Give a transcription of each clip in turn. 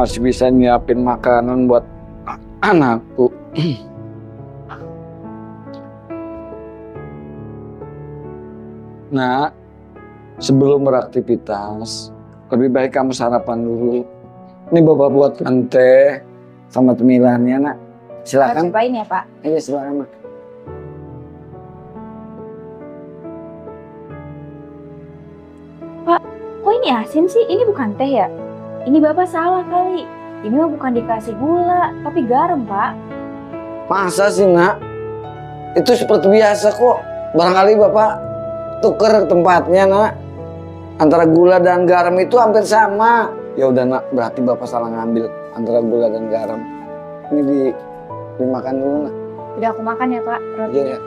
masih bisa nyiapin makanan buat anakku. Nak, sebelum beraktivitas, lebih baik kamu sarapan dulu. Ini Bapak buatkan teh sama cemilannya, Nak. Silakan. Cobain ya, Pak. Iya, silakan, Nak. Pak, kok ini asin sih? Ini bukan teh ya? Ini Bapak salah kali. Ini mah bukan dikasih gula, tapi garam, Pak. Masa sih, Nak? Itu seperti biasa kok. Barangkali Bapak tuker tempatnya, Nak. Antara gula dan garam itu hampir sama. Ya udah, Nak, berarti Bapak salah ngambil antara gula dan garam. Ini dimakan dulu, Nak. Udah aku makan ya, Pak. Roti. Iya, ya.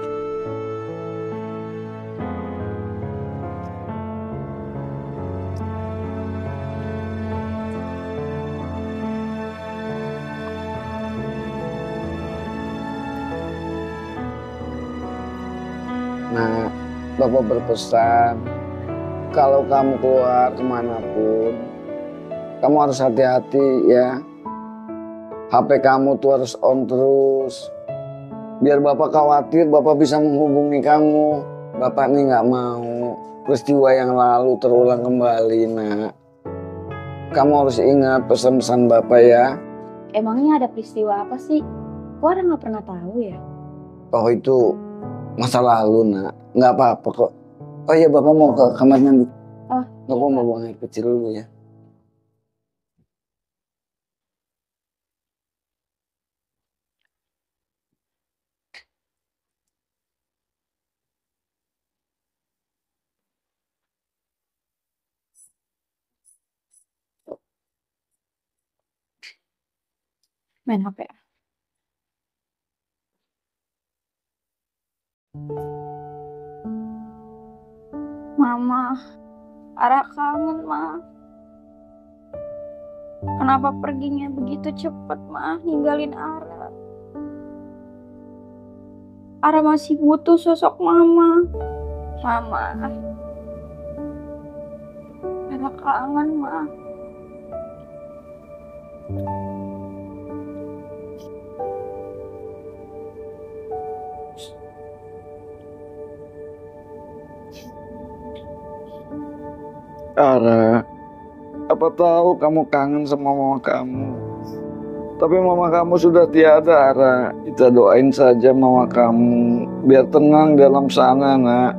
Nah, Bapak berpesan, kalau kamu keluar kemanapun, kamu harus hati-hati ya. HP kamu tuh harus on terus. Biar Bapak khawatir, Bapak bisa menghubungi kamu. Bapak nih nggak mau peristiwa yang lalu terulang kembali, Nak. Kamu harus ingat pesan-pesan Bapak ya. Emangnya ada peristiwa apa sih? Kok orang nggak pernah tahu ya? Oh itu masa lalu, Nak. Nggak apa-apa kok. Oh iya, Bapak mau ke kamar mandi. Oh, Bapak iya, mau Pak. buang air kecil dulu ya. Main HP ya? Mama, Ara kangen, Ma. Kenapa perginya begitu cepat, Ma, ninggalin Ara? Ara masih butuh sosok Mama. Mama. Ara kangen, Ma. Ara, apa tahu kamu kangen sama mama kamu. Tapi mama kamu sudah tiada, Ara. Kita doain saja mama kamu biar tenang dalam sana, Nak.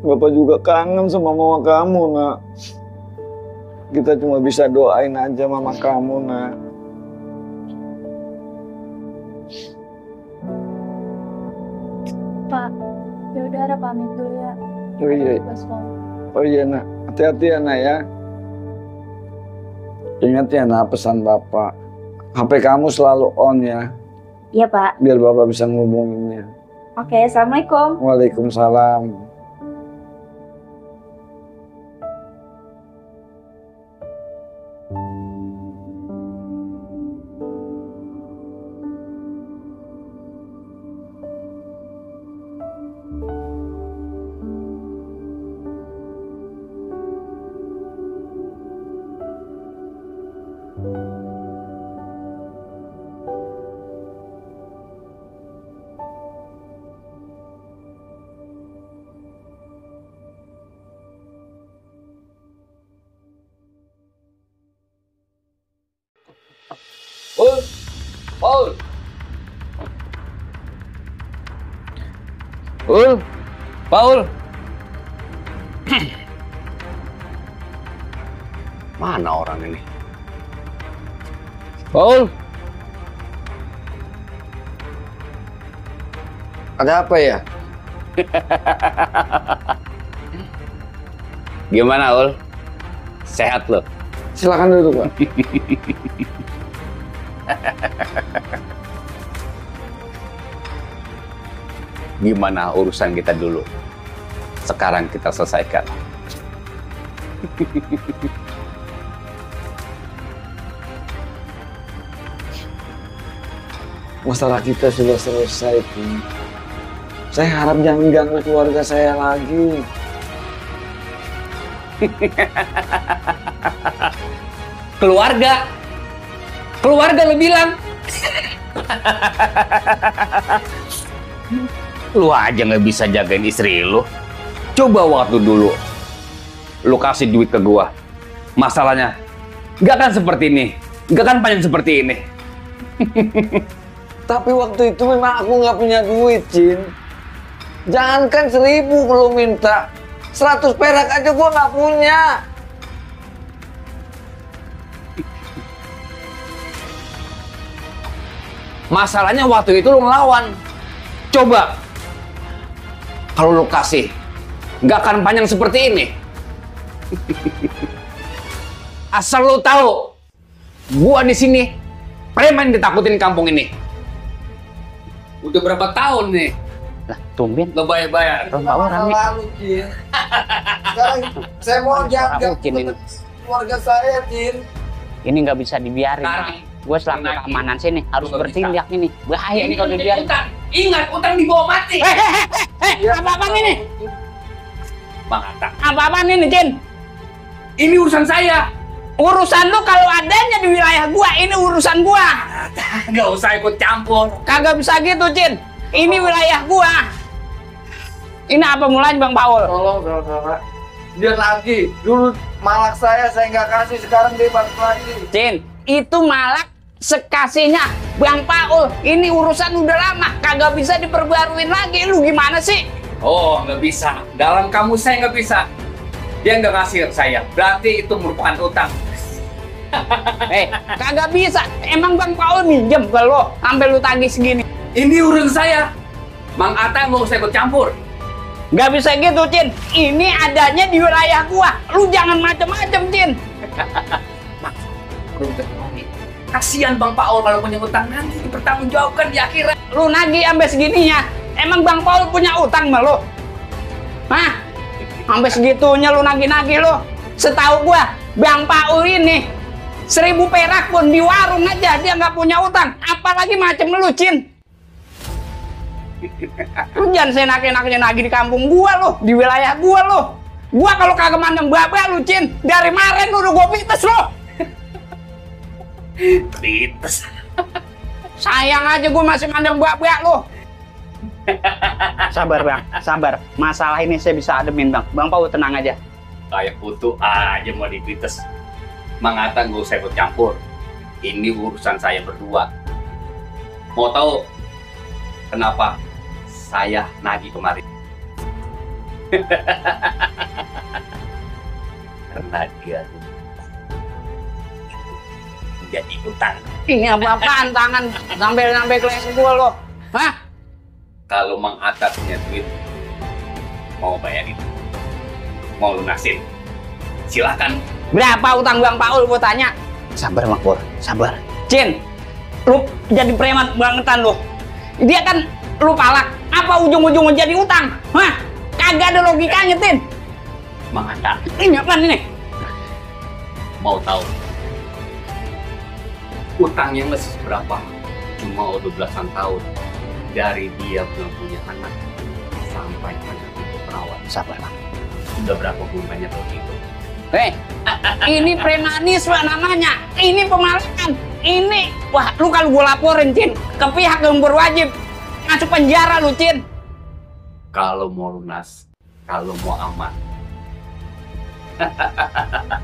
Bapak juga kangen sama mama kamu, Nak. Kita cuma bisa doain aja mama kamu, Nak. Pak, yaudah Ara pamit dulu ya. Oh iya. Oh iya, Nak. Hati-hati ya, Nak ya. Ingat ya, Nak, pesan Bapak. HP kamu selalu on ya. Iya, Pak. Biar Bapak bisa ngubunginnya. Oke, Assalamualaikum. Waalaikumsalam. Paul. Paul. Mana orang ini? Paul. Ada apa ya? Gimana, Ul? Sehat lo? Silakan duduk, Pak. Gimana urusan kita dulu? Sekarang kita selesaikan. Masalah kita sudah selesai, Pin. Saya harap jangan ganggu keluarga saya lagi. Keluarga. Keluarga lu bilang. Lu aja nggak bisa jagain istri lu. Coba waktu dulu lu kasih duit ke gua. Masalahnya nggak kan seperti ini. Nggak kan panjang seperti ini. Tapi waktu itu memang aku nggak punya duit, Jin. Jangankan 1.000 lu minta, 100 perak aja gua nggak punya. Masalahnya waktu itu lu ngelawan. Coba kalau lu kasih, nggak akan panjang seperti ini. Asal lu tahu, gua di sini preman ditakutin kampung ini. Udah berapa tahun nih? Lah, tumben. Lo bayar-bayar. Pak orang nih. Lalu, Jin. Sekarang saya mau jaga Jin ini. keluarga saya, Jin. Ini nggak bisa dibiarin. Sekarang, Gue selaku Nagi. keamanan sini harus Nggak bertindak ini. Bahaya ini kalau dibiarin. utang. Ingat, utang dibawa mati. Apa-apaan ini? Bang Atta, Apa-apaan ini, Jin? ini urusan saya. Urusan lu kalau adanya di wilayah gua, ini urusan gua. Nggak usah ikut campur. Kagak bisa gitu, Jin. Ini wilayah gua. Ini apa mulanya, Bang Paul? Tolong, saudara. Dia lagi. Dulu malak saya nggak kasih, sekarang dia balik lagi. Jin, itu malak sekasihnya Bang Paul. Ini urusan udah lama, kagak bisa diperbaruin lagi. Lu gimana sih? Oh, nggak bisa. Dalam kamu saya nggak bisa. Dia nggak ngasih ke saya. Berarti itu merupakan utang. Kagak bisa. Emang Bang Paul minjem ke lo sampai lu tagih segini? Ini urusan saya. Mang Atta mau saya ikut campur. Nggak bisa gitu, Cin. Ini adanya di wilayah gua. Lu jangan macem-macem, Cin. Kasihan Bang Paul kalau punya utang nanti dipertanggungjawabkan di akhirat. Lu nagih sampai segininya. Emang Bang Paul punya utang sama lu? Hah? Sampai segitunya lu nagih-nagih lu. Setahu gua, Bang Paul ini 1.000 perak pun di warung aja dia nggak punya utang. Apalagi macem lu, Cin. Lu jangan seenak-enaknya nagih di kampung gua lu, di wilayah gua lu. Gua kalau kagak mandang babak lu, Cin. Dari kemarin lu udah gua pites lu. Pites. Sayang aja gua masih mandang babak lu. Sabar, Bang. Sabar. Masalah ini saya bisa ademin, Bang. Bang Paul tenang aja. Kayak kutu aja mau dipites. Mang Atta nggak usah ikut campur. Ini urusan saya berdua. Mau tahu kenapa saya nagih kemarin? Karena dia jadi utang. Ini apa-apaan tangan sampai ke leher gua lo. Hah? Kalau Mang Atta punya duit, mau bayarin, mau lunasin, silakan. Berapa utang Bang Paul gua tanya? Sabar, Mak Pur. Sabar. Cin, lu jadi preman bangetan lu. Dia kan lu palak. Apa ujung-ujungnya jadi utang? Hah? Kagak ada logikanya, Tin. Mang Atta Ini apaan ini? mau tahu utangnya nggak seberapa, cuma udah belasan tahun dari dia belum punya anak sampai anak itu perawat. Sabar, Mak. Sudah berapa bunganya kalau gitu? Ini premanisme namanya. Ini pemalakan. Ini, wah, lu kalau gua laporin, Cin, ke pihak yang berwajib, masuk penjara lu, Cin. Kalau mau lunas, kalau mau aman,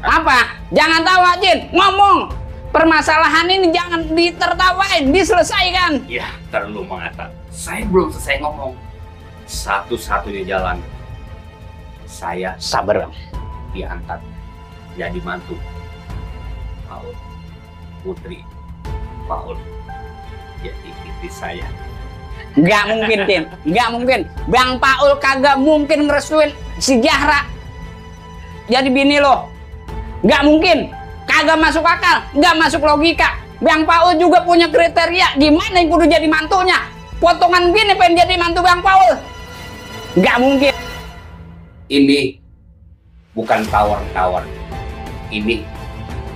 Apa? Jangan tawa, Cin. Ngomong. Permasalahan ini jangan ditertawain, diselesaikan. ya terlalu mengatakan. Saya belum selesai ngomong. Satu-satunya jalan, saya Sabar, Bang. diangkat jadi mantu Paul, putri Paul jadi istri saya. Nggak mungkin, Tin. Nggak mungkin. Bang Paul kagak mungkin ngerestuin si Zahra jadi bini lo. Nggak mungkin. Kagak masuk akal. Nggak masuk logika. Bang Paul juga punya kriteria gimana yang kudu jadi mantunya. Potongan gini pengen jadi mantu Bang Paul. Nggak mungkin. Ini bukan tawar-tawar, ini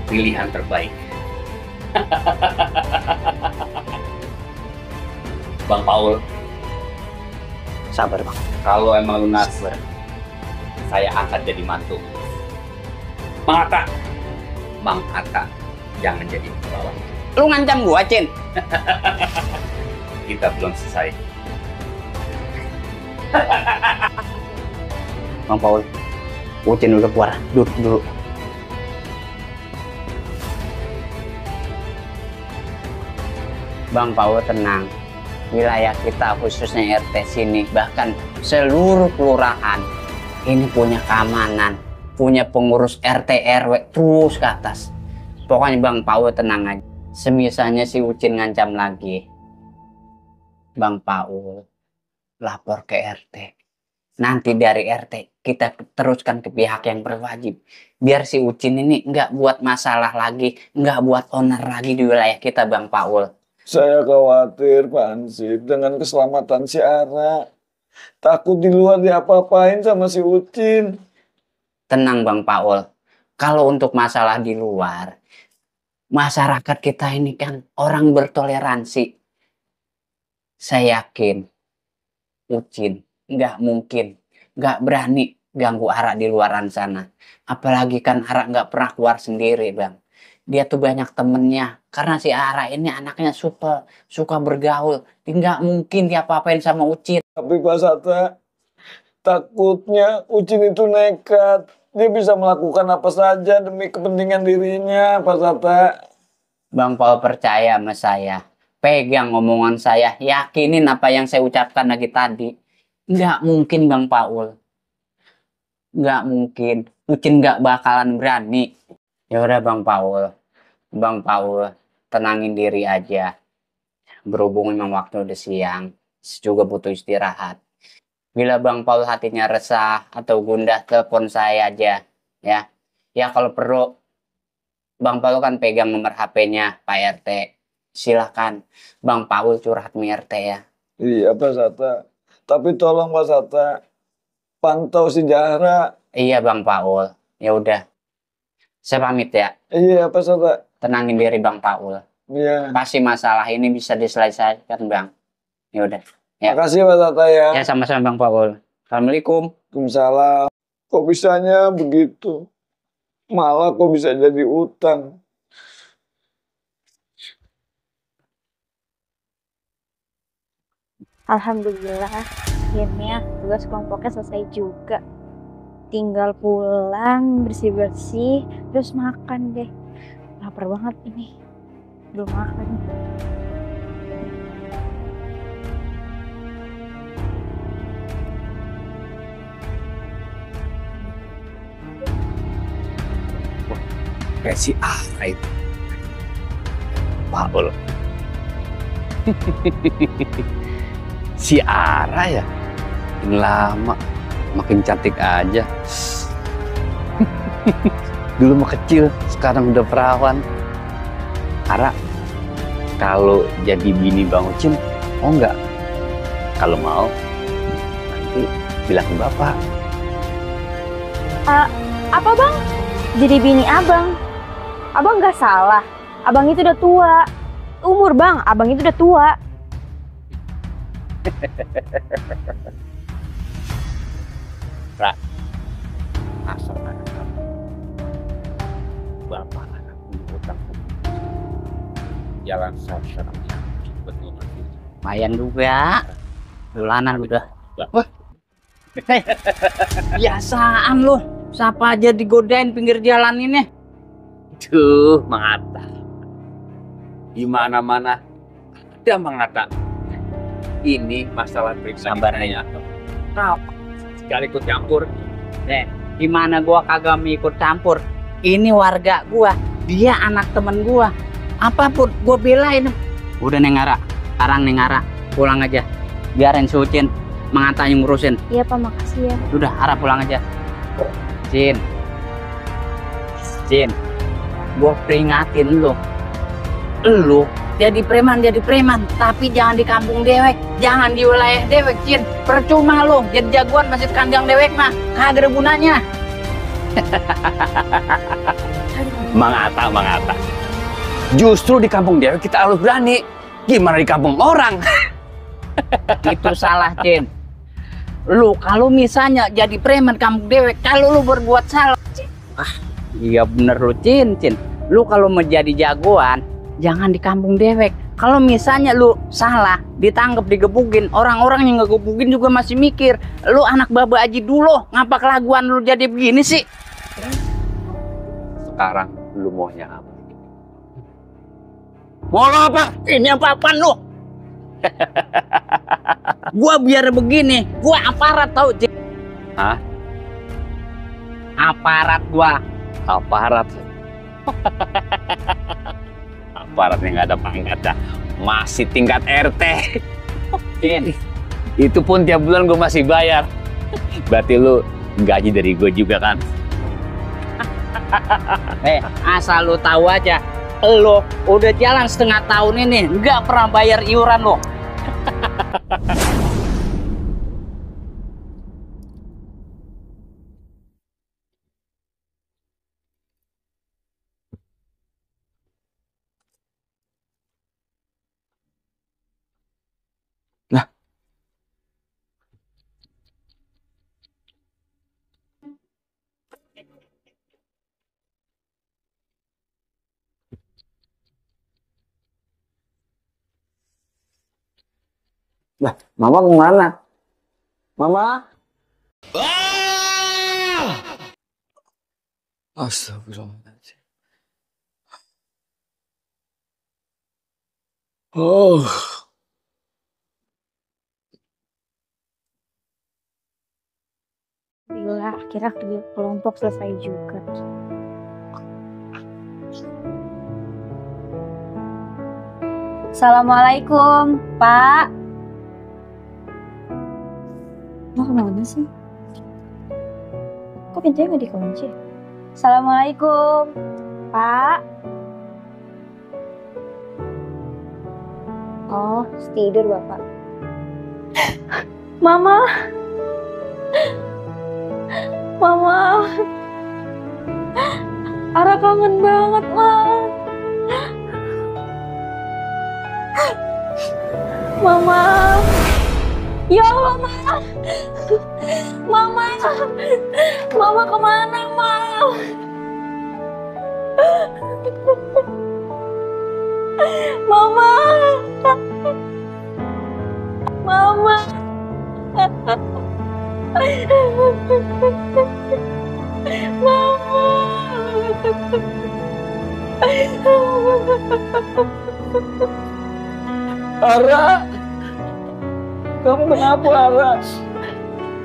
pilihan terbaik. Bang Paul, Sabar, Bang. kalau emang lunas, saya angkat jadi mantu. Mang Atta jangan jadi pembawa. Lu ngancam gua, Cin. Kita belum selesai. Bang Paul, Ucin udah keluar. Duduk dulu. Bang Paul tenang. Wilayah kita khususnya RT sini, bahkan seluruh kelurahan ini punya keamanan, punya pengurus RT RW terus ke atas. Pokoknya Bang Paul tenang aja. Semisalnya si Ucin ngancam lagi, Bang Paul lapor ke RT. Nanti dari RT kita teruskan ke pihak yang berwajib. Biar si Ucin ini nggak buat masalah lagi, nggak buat onar lagi di wilayah kita, Bang Paul. Saya khawatir Pak Hansip dengan keselamatan si Ara. Takut di luar diapa-apain sama si Ucin. Tenang Bang Paul. Kalau untuk masalah di luar, masyarakat kita ini kan orang bertoleransi. Saya yakin Ucin nggak mungkin, nggak berani ganggu Ara di luaran sana. Apalagi kan Ara nggak pernah keluar sendiri, Bang. Dia tuh banyak temennya. Karena si Ara ini anaknya super, suka bergaul. Dia nggak mungkin dia apa-apain sama Ucin. Tapi Pak Sata, takutnya Ucin itu nekat. Dia bisa melakukan apa saja demi kepentingan dirinya, Pak Sata. Bang Paul percaya sama saya. Pegang omongan saya. Yakinin apa yang saya ucapkan lagi tadi. Nggak mungkin Bang Paul. Nggak mungkin. Ucin nggak bakalan berani. Ya udah Bang Paul. Bang Paul, tenangin diri aja. Berhubung memang waktu udah siang. Juga butuh istirahat. Bila Bang Paul hatinya resah atau gundah, telepon saya aja. Ya kalau perlu, Bang Paul kan pegang nomor HP-nya Pak RT. Silakan Bang Paul curhat sama RT ya. Iya Pak Sata. Tapi tolong Pak Sata, pantau si Zahra. Iya Bang Paul. Ya udah. Saya pamit ya. Iya Pak Sata. Tenangin diri Bang Paul. Iya. Pasti masalah ini bisa diselesaikan Bang. Ya udah. Ya. Makasih Pak Sata ya. Ya sama-sama Bang Paul. Assalamualaikum. Waalaikumsalam. Kok bisanya begitu? Malah kok bisa jadi utang. Alhamdulillah, akhirnya tugas kelompoknya selesai juga. Tinggal pulang, bersih-bersih, terus makan deh. Lapar banget ini. Belum makan. Kayak si Ara itu. Paul. Si Ara ya? Makin lama, makin cantik aja. Dulu mah kecil, sekarang udah perawan. Ara, kalau jadi bini Bang Ucin, mau nggak? Kalau mau, nanti bilang ke Bapak. Apa Bang? Jadi bini Abang? Abang nggak salah. Abang itu udah tua. Umur Bang, Abang itu udah tua. Ra, asal anak kamu. Bapak anak utang jalan sekarang betul nanti. Lumayan juga. Bulanan udah. Wah. Biasaan loh. Siapa aja digodain pinggir jalan ini. Duh, Mang Atta. Di mana-mana ada Mang Atta. Ini masalah pribadi. Sabar saya. Nah, sekali ikut campur. Gimana gua kagak mau ikut campur? Ini warga gua, dia anak temen gua. Apapun gua belain. Udah Neng Ara, sekarang Neng Ara pulang aja. Biarin si Ucin Mang Atta yang ngurusin. Iya Pak, makasih ya. Udah Ara pulang aja. Cin, gua peringatin lu. Lu jadi preman, tapi jangan di kampung dewek, jangan di wilayah dewek, Cin. Percuma lo, jadi jagoan masih kandang dewek mah, kagak ada gunanya. Mang Atta. Justru di kampung dewek kita harus berani. Gimana di kampung orang? Itu salah, Cin. Lu kalau misalnya jadi preman kampung dewek, kalau lu berbuat salah, Iya bener lu, Cin. Lu kalau mau jadi jagoan, jangan di kampung dewek. Kalau misalnya lu salah, ditangkap, digebukin, orang-orang yang ngegebukin juga masih mikir, lu anak baba aji dulu, ngapa kelaguan lu jadi begini sih? Sekarang lu maunya apa? Mau lo apa? Ini apa-apaan lu? Gua biar begini, gua aparat tau, Cin. Hah? Aparat gua. Aparat. Aparat yang nggak ada pangkatnya, masih tingkat RT. Cin. Itu pun tiap bulan gue masih bayar. Berarti lu gaji dari gue juga kan? Asal lu tahu aja, lu udah jalan setengah tahun ini nggak pernah bayar iuran lo. Lah, Mama kemana? Mama? Astagfirullahaladzim. Oh. Alhamdulillah, akhirnya kerja kelompok selesai juga. Assalamualaikum, Pak. Mau kemana sih? Kok pintunya nggak dikunci? Assalamualaikum, Pak. Oh, tidur Bapak. Mama. Mama. Ara kangen banget, Ma. Mama. Ya Allah, Ma. Mama. Mama kemana, Ma? Mama. Mama. Ara, kamu kenapa, Ara?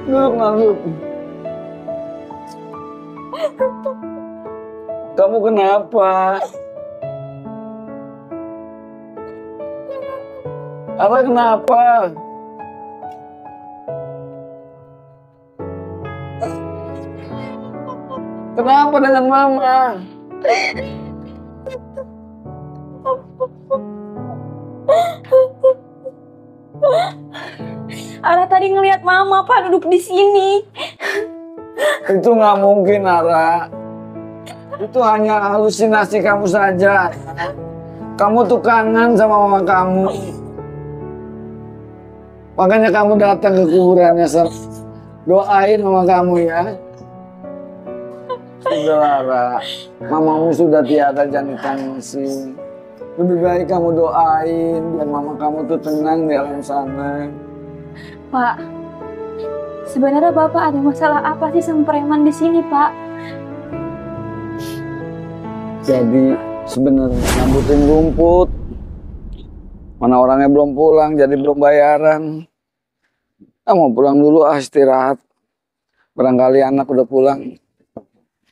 Duduk. Kamu kenapa? Ara kenapa? Kenapa dengan Mama? Ara tadi ngelihat Mama, Pak, duduk di sini. Itu nggak mungkin, Ara. Itu hanya halusinasi kamu saja. Kamu tuh kangen sama mama kamu. Makanya kamu datang ke kuburannya, doain mama kamu ya. Sudah, Ara. Mamamu sudah tiada, jangan ditangisi. Lebih baik kamu doain biar mama kamu tuh tenang di alam sana. Pak, sebenarnya Bapak ada masalah apa sih sama preman di sini, Pak? Jadi sebenarnya nyambutin rumput. Mana orangnya belum pulang, jadi belum bayaran. Mau pulang dulu, istirahat. Barangkali anak udah pulang.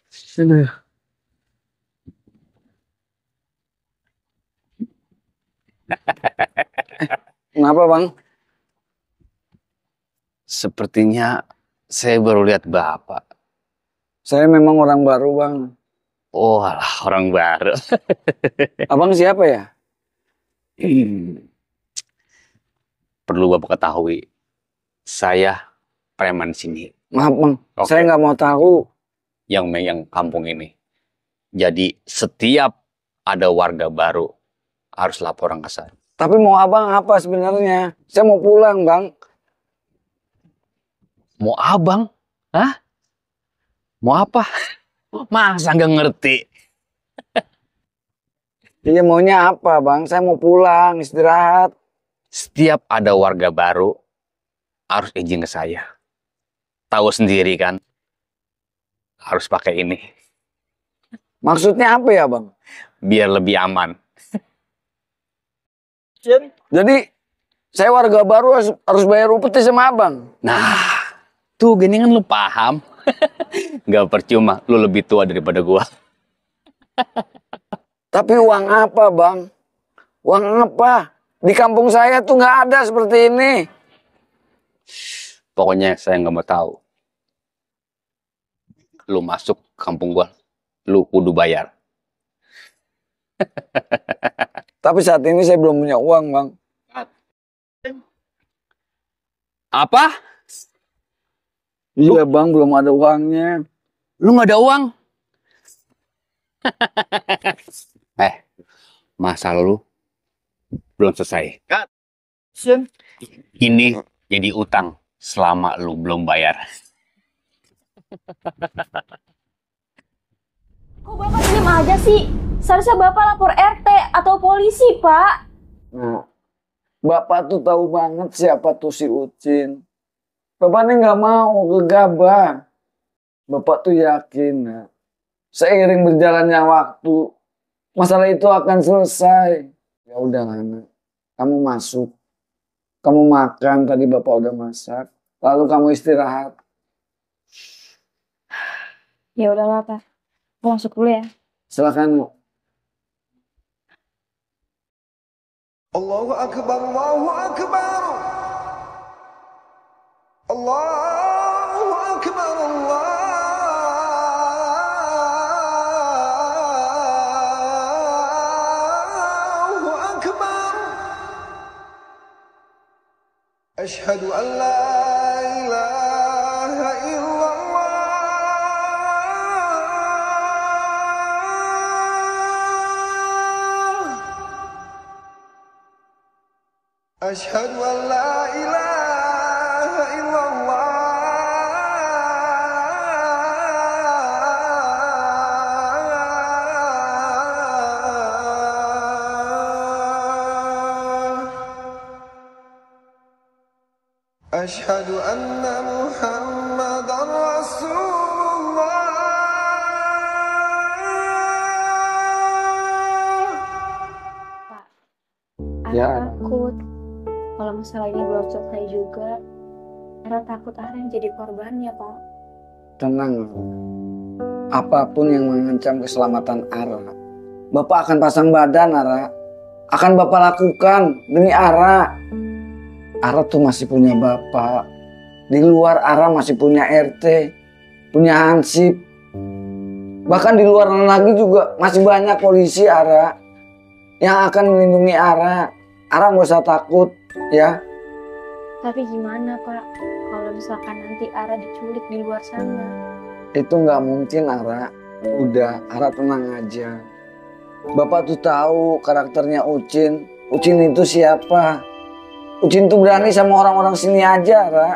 Sini. Kenapa, Bang? Sepertinya saya baru lihat Bapak. Saya memang orang baru, Bang. Oh alah, orang baru. Abang siapa ya? Perlu Bapak ketahui, saya preman sini. Maaf, Bang. Oke. Saya nggak mau tahu. Yang megang kampung ini. Jadi setiap ada warga baru harus laporan ke saya. Tapi mau abang apa sebenarnya? Saya mau pulang, Bang. Mau abang? Hah? Mau apa? Masa nggak ngerti? Iya maunya apa bang? Saya mau pulang istirahat. Setiap ada warga baru harus izin ke saya. Tahu sendiri kan, harus pakai ini Maksudnya apa ya bang? biar lebih aman. Jadi saya warga baru harus bayar upeti sama abang. Nah, tuh gini kan lu paham. Nggak percuma, lu lebih tua daripada gua. Tapi uang apa bang? Uang apa? Di kampung saya tuh nggak ada seperti ini. Pokoknya saya nggak mau tahu. Lu masuk kampung gua, lu kudu bayar. Tapi saat ini saya belum punya uang bang. Apa? Iya bang belum ada uangnya. Lu nggak ada uang? Masalah lu belum selesai. Ini jadi utang selama lu belum bayar. Kok Bapak diem aja sih? Seharusnya Bapak lapor RT atau polisi, Pak. Nah, bapak tuh tahu banget siapa tuh si Ucin. Bapak ini nggak mau gegabah. Bapak tuh yakin, nah, seiring berjalannya waktu, masalah itu akan selesai. Ya udah, Nana. Kamu masuk. Kamu makan, tadi Bapak udah masak. Lalu kamu istirahat. Ya udahlah, Pak. Aku masuk dulu ya. Silakan. Allahu Akbar, Allahu Akbar. Allahu Akbar, Allahu Akbar. Ashhadu an la ilaha illallah. Ashhadu an la ilaha illallah. Ashhadu anna Muhammadan Rasulullah. Ara Ya. takut. Kalau masalah ini belum selesai juga, Ara takut Ara yang jadi korbannya, Pak. Tenang. Apapun yang mengancam keselamatan Ara, Bapak akan pasang badan, Ara. Akan Bapak lakukan demi Ara. Ara tuh masih punya Bapak. Di luar Ara masih punya RT, punya Hansip. Bahkan di luar lagi juga masih banyak polisi Ara yang akan melindungi Ara. Ara nggak usah takut, ya. Tapi gimana, Pak? Kalau misalkan nanti Ara diculik di luar sana? Itu nggak mungkin, Ara. Udah, Ara tenang aja. Bapak tuh tahu karakternya Ucin. Ucin itu siapa? Ucin tuh berani sama orang-orang sini aja, Ara.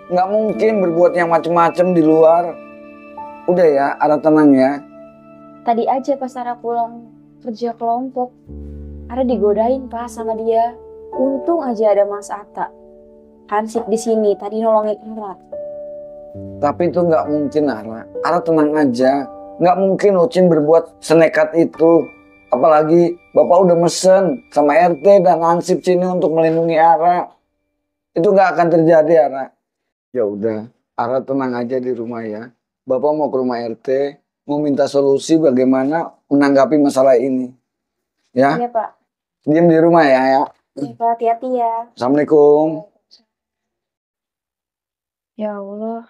Nggak mungkin berbuat yang macem-macem di luar. Udah ya, Ara tenang ya. Tadi aja pas Ara pulang kerja kelompok, Ara digodain, Pak, sama dia. Untung aja ada Mas Atta. Hansip di sini tadi nolongin Ara. Tapi itu nggak mungkin, Ara. Ara tenang aja. Nggak mungkin Ucin berbuat senekat itu. Apalagi Bapak udah mesen sama RT dan Hansip sini untuk melindungi Ara. Itu nggak akan terjadi, Ara. Ya udah, Ara tenang aja di rumah ya. Bapak mau ke rumah RT, mau minta solusi bagaimana menanggapi masalah ini. Ya, Iya, Pak. diam di rumah ya. Iya, Pak. Hati-hati ya. Assalamualaikum. Ya Allah.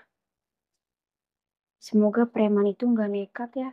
Semoga preman itu nggak nekat ya.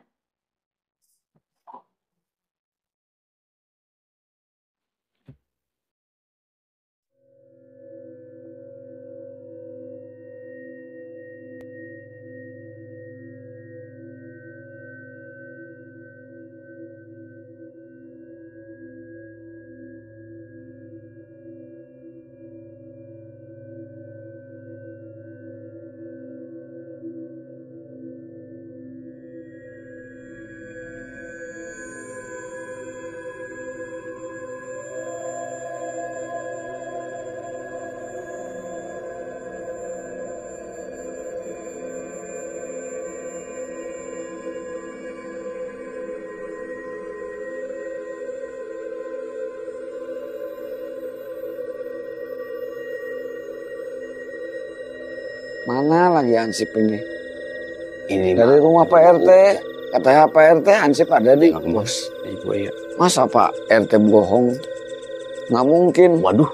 Mana lagi Hansip ini? Ini Dari rumah Pak RT. Katanya Pak RT Hansip ada di bos. Ibu ya. Masa Pak RT bohong? Nggak mungkin. Waduh,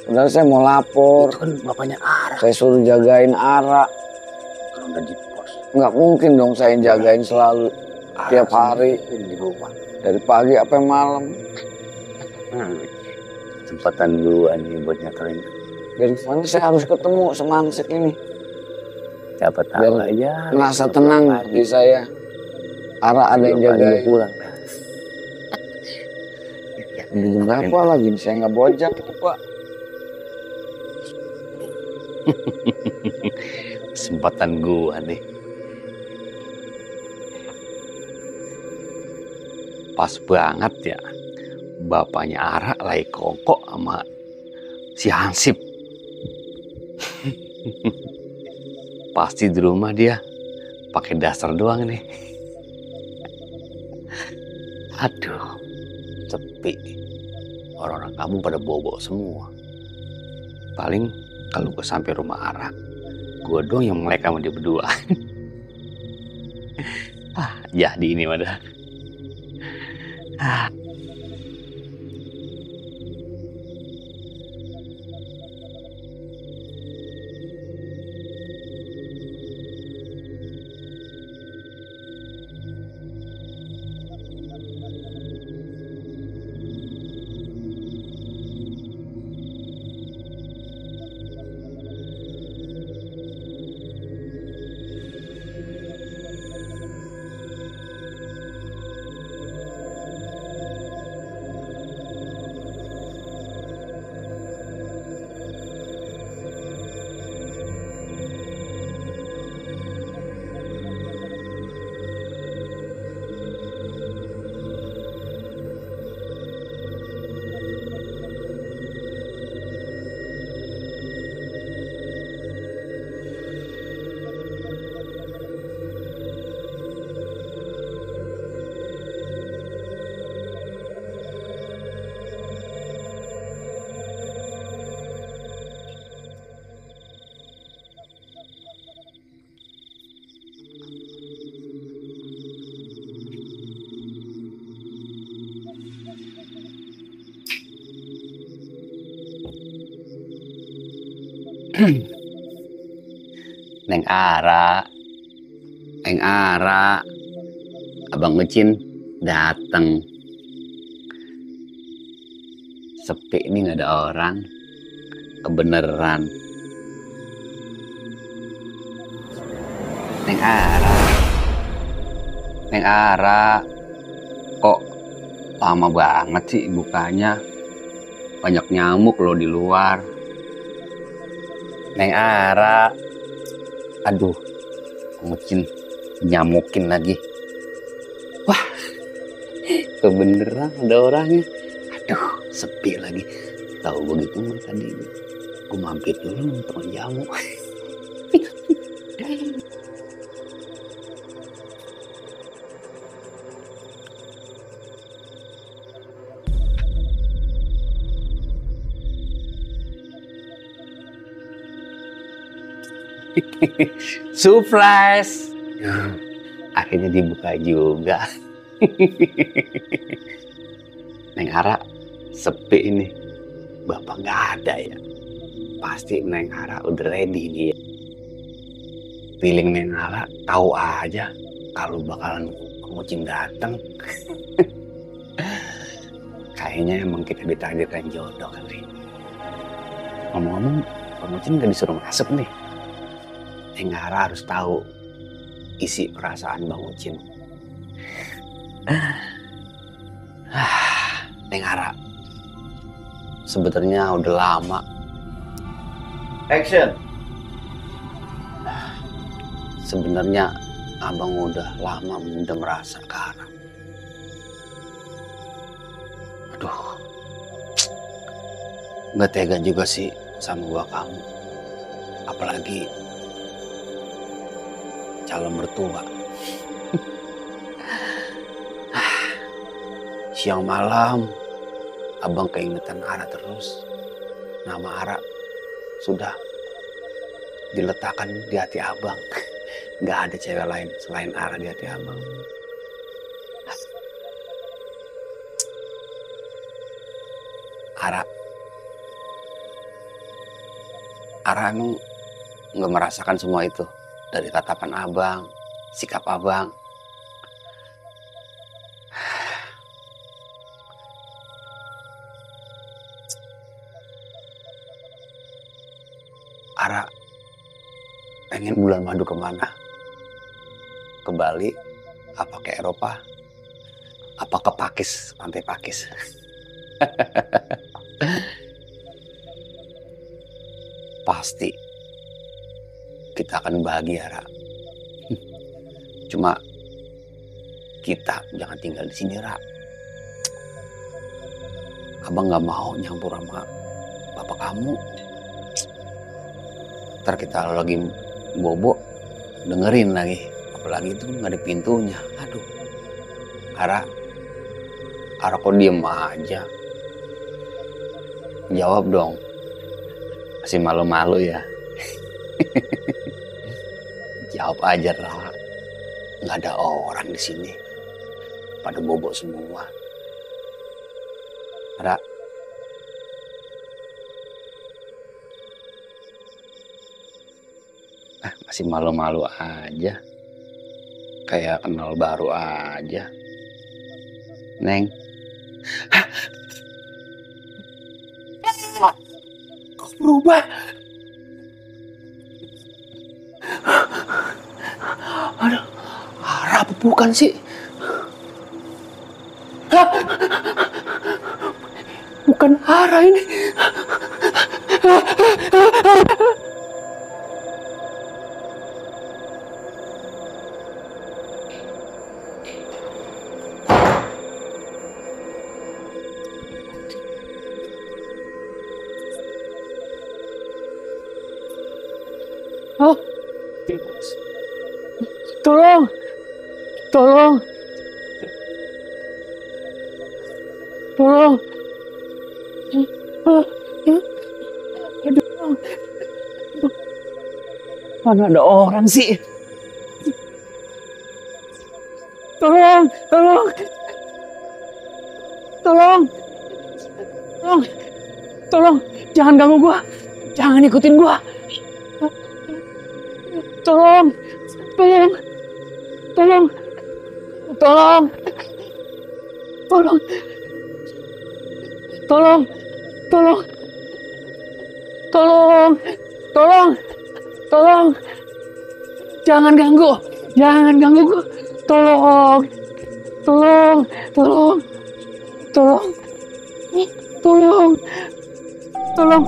Padahal saya mau lapor. itu kan bapaknya Ara. Saya suruh jagain Ara. Kalau udah di pos. Nggak mungkin dong saya jagain selalu. Tiap hari. Di rumah. Dari pagi sampai malam. Kesempatan gua nih buat nyakarin. Dari mana saya harus ketemu sama Hansip ini? Siapa tahu Biar aja. Merasa tenang di saya. Ara ada yang jagain. Pulang. Jam berapa lagi? Saya nggak bojak itu Pak. Kesempatan gua nih. Pas banget ya. Bapaknya Ara lagi kongkok sama si Hansip. Pasti di rumah dia pakai dasar doang nih. Aduh, sepi. Orang-orang kampung pada bobo semua. Paling kalau gue sampai rumah Ara, gue doang yang melek sama dia berdua. Jadi ini mah dah. Neng Ara, Abang Ucin dateng. Sepi ini nggak ada orang, kebeneran. Neng Ara, kok lama banget sih bukanya? Banyak nyamuk loh di luar. Neng Ara, aduh, ngucin nyamukin lagi. Wah, kebeneran ada orangnya. Aduh, sepi lagi. Tahu begitu mah tadi gue mampir dulu untuk jamu. Surprise! Akhirnya dibuka juga. Neng Ara, sepi ini. Bapak nggak ada ya. Pasti Neng Ara udah ready nih ya. Feeling Neng Ara tahu aja kalau bakalan Mucin datang. Kayaknya emang kita ditakdirkan jodoh kali. Ngomong-ngomong, Mucin nggak disuruh masuk nih. Neng Ara harus tahu isi perasaan Bang Ucin. Neng Ara, sebenarnya udah lama. Action. Sebenarnya Abang udah lama mendem rasa ke Ara. Aduh, nggak tega juga sih sama gua kamu. Apalagi calon mertua. Siang malam Abang keingetan Ara terus. Nama Ara sudah diletakkan di hati abang. Nggak ada cewek lain selain Ara di hati abang. Ara emang nggak merasakan semua itu dari tatapan abang, sikap abang. Ara pengen bulan madu kemana? Ke Bali? Apa ke Eropa? Apa ke Pakis, pantai Pakis? Pasti kita akan bahagia, Ra. Cuma kita jangan tinggal di sini, Ra. Abang nggak mau nyampur sama bapak kamu. Ntar kita lagi bobo dengerin lagi, apalagi itu nggak ada pintunya. Aduh, Ara kok diem aja? Jawab dong. Masih malu-malu ya? Jawab aja, Ra. Nggak ada orang di sini, pada bobo semua. Ra. Masih malu-malu aja. Kayak kenal baru aja. Neng. Kok berubah? Aduh, Ara apa bukan sih? Hah? Bukan Ara ini. Oh, tolong, tolong, tolong. Aduh, mana ada orang sih? Tolong, tolong, tolong, tolong, tolong, jangan ganggu gua, jangan ikutin gua. Tolong, tolong, tolong, tolong, tolong, tolong, tolong, tolong, tolong, tolong, jangan ganggu gua, tolong, tolong, tolong, tolong, tolong, tolong.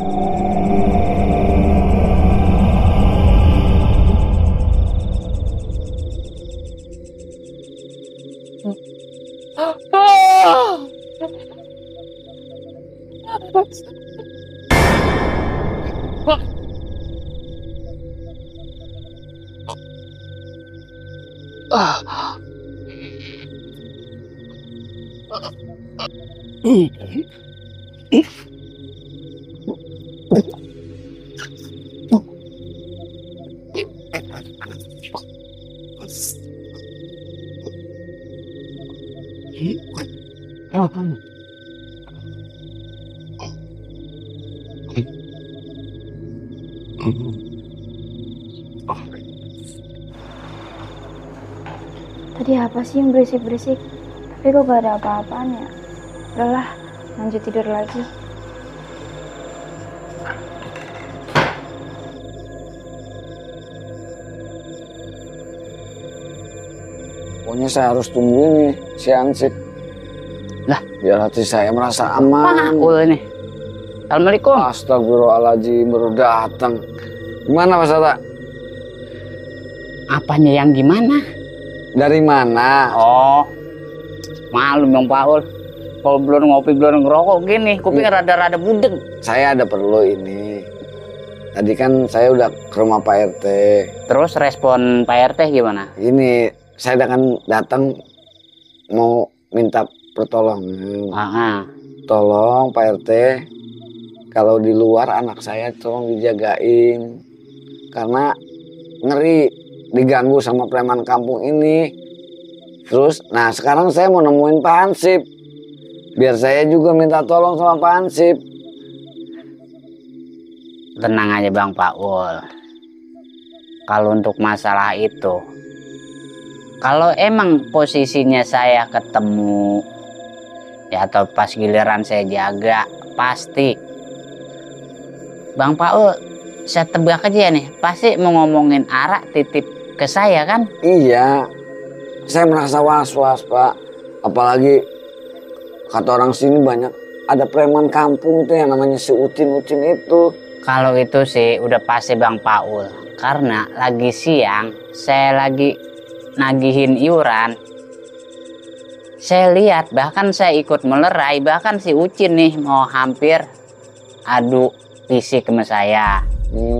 Tadi apa sih yang berisik-berisik? Tapi kok gak ada apa-apaan ya? Udahlah, lanjut tidur lagi. Pokoknya saya harus tunggu ini si Ansip. Lah, biar hati saya merasa aman. Paul ini. Assalamualaikum. Astagfirullahaladzim, baru datang. Gimana Mas Ata? Apanya yang gimana? Dari mana? Oh, malum Bang Paul. Kalau belum ngopi belum ngerokok gini, kuping rada-rada budeg. Saya ada perlu ini. Tadi kan saya udah ke rumah Pak RT. Terus respon Pak RT gimana? Ini saya akan datang mau minta pertolongan. Tolong Pak RT, kalau di luar anak saya tolong dijagain. karena ngeri diganggu sama preman kampung ini. Terus, nah sekarang saya mau nemuin Pak Hansip. Biar saya juga minta tolong sama Pak Hansip. Tenang aja Bang Paul. Kalau untuk masalah itu, kalau emang posisinya saya ketemu, ya atau pas giliran saya jaga, pasti Bang Paul, saya tebak aja nih, pasti mau ngomongin Ara titip ke saya kan? Iya, saya merasa was-was Pak. Apalagi kata orang sini banyak ada preman kampung itu yang namanya si Ucin-Ucin itu. Kalau itu sih udah pasti Bang Paul, karena lagi siang saya lagi nagihin iuran. Saya lihat, bahkan saya ikut melerai, bahkan si Ucin nih mau hampir adu fisik sama saya.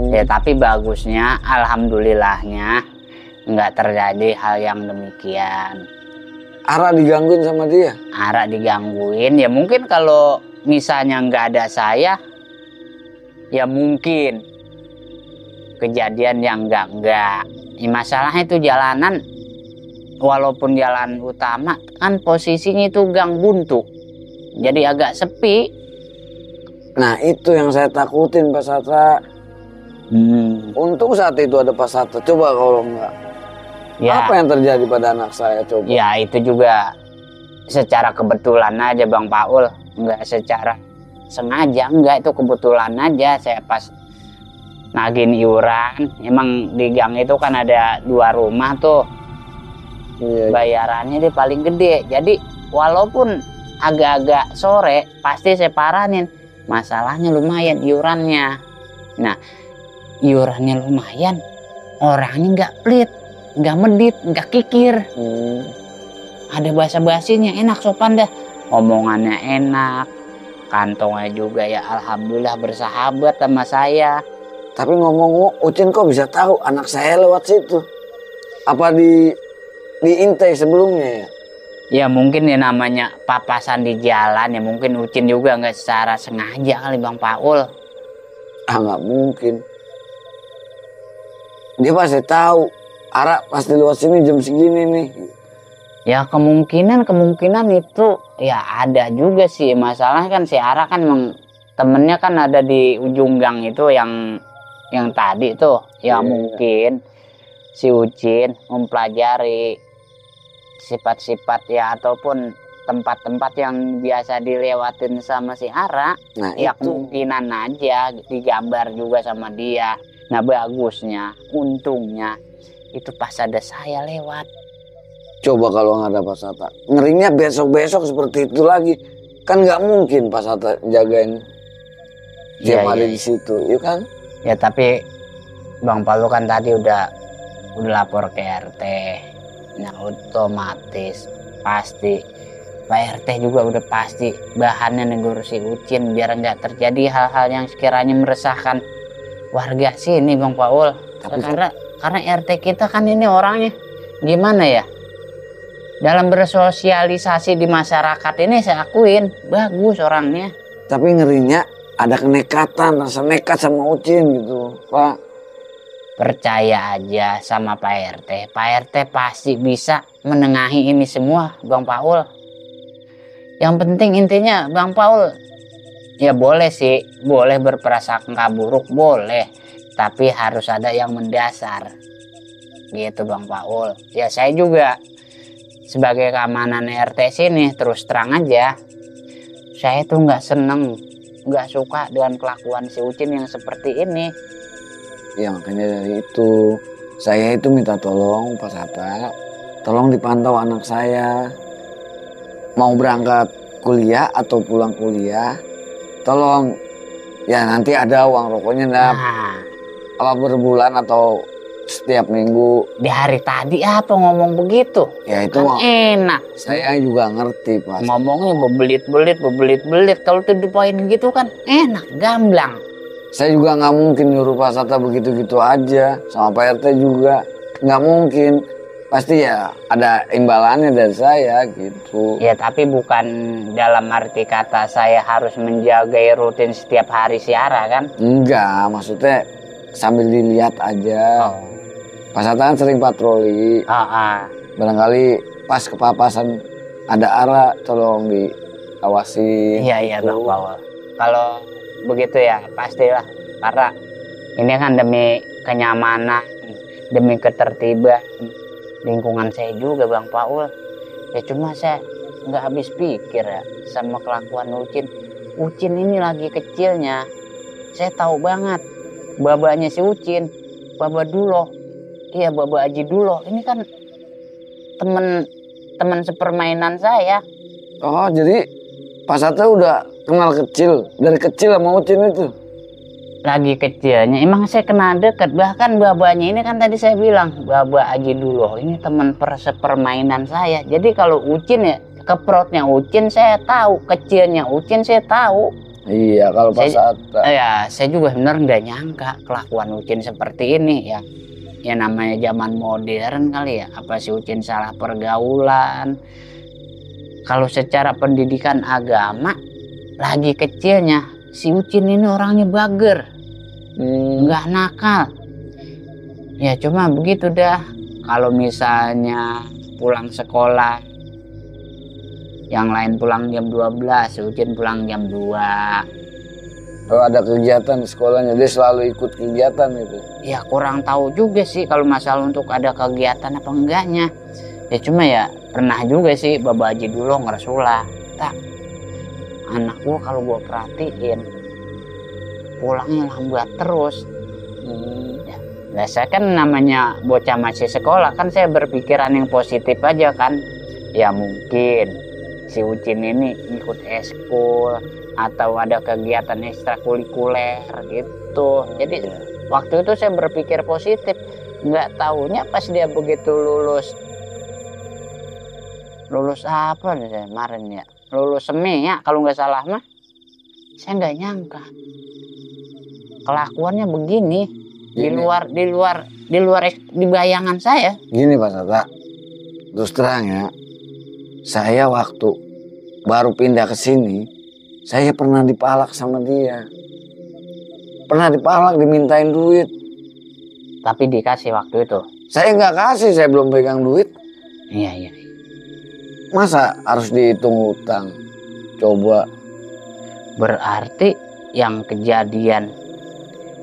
Ya tapi bagusnya, alhamdulillahnya nggak terjadi hal yang demikian. Ara digangguin sama dia? Ara digangguin, ya mungkin kalau misalnya nggak ada saya, ya mungkin kejadian yang enggak. Ya, masalahnya itu jalanan, walaupun jalan utama kan posisinya itu gang buntu, jadi agak sepi. Nah itu yang saya takutin Pak Satra. Untung saat itu ada Pak Satra. Coba kalau enggak, Ya, apa yang terjadi pada anak saya coba? ya itu juga secara kebetulan aja Bang Paul, nggak secara sengaja, enggak, itu kebetulan aja. Saya pas nagin iuran, emang di gang itu kan ada 2 rumah tuh, Iya. bayarannya dia paling gede. Jadi walaupun agak-agak sore pasti saya paranin. Masalahnya lumayan iurannya. Nah, iurannya lumayan, orangnya nggak pelit, nggak medit, nggak kikir. Ada basa-basinya, enak, sopan dah, omongannya enak, kantongnya juga ya alhamdulillah bersahabat sama saya. Tapi ngomong, Ucin kok bisa tahu anak saya lewat situ? Apa diintai sebelumnya ya? Ya mungkin ya namanya papasan di jalan, ya mungkin Ucin juga nggak secara sengaja kali Bang Paul. Ah nggak mungkin. Dia pasti tahu. Ara pasti lewat sini jam segini nih. Ya kemungkinan itu ya ada juga sih. Masalahnya kan si Ara kan emang temennya kan ada di ujung gang itu yang tadi tuh. Ya mungkin si Ucin mempelajari sifat-sifat ya ataupun tempat-tempat yang biasa dilewatin sama si Ara. Nah Ya itu. kemungkinan aja digambar juga sama dia. Nah bagusnya, untungnya itu pas ada saya lewat. Coba kalau nggak ada Pak Sata, ngerinya besok-besok seperti itu lagi. Kan nggak mungkin Pak Sata jagain Iya, tiap hari iya, di situ, ya kan? Ya tapi Bang Palu kan tadi udah lapor ke RT. Nah otomatis pasti Pak RT juga udah pasti bahannya negur si Ucin biar nggak terjadi hal-hal yang sekiranya meresahkan warga sini Bang Paul. Tapi Karena RT kita kan ini orangnya gimana ya, dalam bersosialisasi di masyarakat ini saya akuin bagus orangnya. Tapi ngerinya ada kenekatan, rasa nekat sama Ucin gitu, Pak. Percaya aja sama Pak RT. Pak RT pasti bisa menengahi ini semua Bang Paul. Yang penting intinya Bang Paul, ya boleh sih, boleh berprasangka buruk, boleh. Tapi harus ada yang mendasar. Gitu Bang Paul. Ya saya juga sebagai keamanan RT sini terus terang aja, saya tuh nggak seneng, nggak suka dengan kelakuan si Ucin yang seperti ini. Ya makanya dari itu saya itu minta tolong Pak Sata, tolong dipantau anak saya. Mau berangkat kuliah atau pulang kuliah, tolong ya nanti ada uang rokoknya Nah, apa berbulan atau setiap minggu. di hari tadi apa ngomong begitu? Ya itu Kan enak. saya juga ngerti Pak. Ngomongnya bebelit-belit. Kalau tuh dipoin gitu kan enak, gamblang. Saya juga nggak mungkin nyuruh Pak Sata begitu-gitu aja, sama Pak RT juga nggak mungkin. Pasti ya ada imbalannya dari saya gitu. Ya tapi bukan dalam arti kata saya harus menjaga rutin setiap hari siara kan? Enggak, maksudnya sambil dilihat aja. Pak Satta kan sering patroli. Barangkali pas kepapasan ada arah, tolong diawasin. Iya Bang Paul. Kalau begitu ya pastilah, karena ini kan demi kenyamanan, demi ketertiban lingkungan saya juga Bang Paul. Ya cuma saya nggak habis pikir ya sama kelakuan Ucin. Ucin ini lagi kecilnya, saya tahu banget babanya si Ucin, Baba Duloh. Iya, Baba Haji Duloh. Ini kan teman sepermainan saya. Oh, jadi Pak Satta udah kenal dari kecil sama Ucin itu? Lagi kecilnya, emang saya kenal dekat. Bahkan babanya ini kan tadi saya bilang, Baba Haji Duloh ini teman sepermainan saya. Jadi kalau Ucin ya, keprotnya Ucin saya tahu, kecilnya Ucin saya tahu. Iya, kalau Pak Satta. Ya, saya juga benar nggak nyangka kelakuan Ucin seperti ini ya. Ya namanya zaman modern kali ya, apa si Ucin salah pergaulan. Kalau secara pendidikan agama, lagi kecilnya si Ucin ini orangnya bager, nggak nakal. Ya cuma begitu dah, kalau misalnya pulang sekolah, yang lain pulang jam 12, si Ucin pulang jam 2. Kalau ada kegiatan di sekolahnya, dia selalu ikut kegiatan itu. Ya kurang tahu juga sih kalau masalah untuk ada kegiatan apa enggaknya. Ya cuma ya pernah juga sih Baba Haji Duloh ngeresulah. Tak, anak gua kalau gua perhatiin pulangnya lambat terus. Ya, nah saya kan namanya bocah masih sekolah, kan saya berpikiran yang positif aja kan. Ya mungkin si Ucin ini ikut eskul atau ada kegiatan ekstrakurikuler gitu. Jadi waktu itu saya berpikir positif. Nggak taunya pas dia begitu lulus apa nih saya kemarin ya, lulus SEME ya kalau nggak salah mah, saya nggak nyangka kelakuannya begini. Di bayangan saya. Gini Pak Satta, terus terang ya, saya waktu baru pindah ke sini, saya pernah dipalak sama dia. Pernah dipalak, dimintain duit. Tapi dikasih waktu itu? Saya nggak kasih, saya belum pegang duit. Iya. Masa harus dihitung utang? Coba. Berarti yang kejadian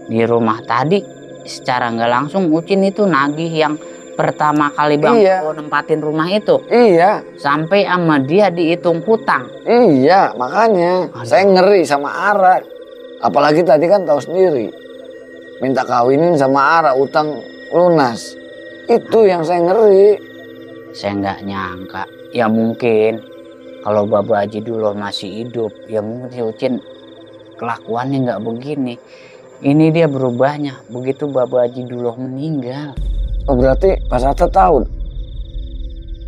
di rumah tadi, secara nggak langsung Ucin itu nagih yang pertama kali Bang Paul nempatin rumah itu. Iya. Sampai sama dia dihitung hutang. Iya, makanya saya ngeri sama Ara. Apalagi tadi kan tahu sendiri, minta kawinin sama Ara, utang lunas. Itu yang saya ngeri. Saya nggak nyangka. Ya mungkin kalau Baba Haji Duloh masih hidup, ya mungkin si Ucin kelakuannya nggak begini. Ini dia berubahnya begitu Baba Haji Duloh meninggal. Oh berarti Pak Satta tahu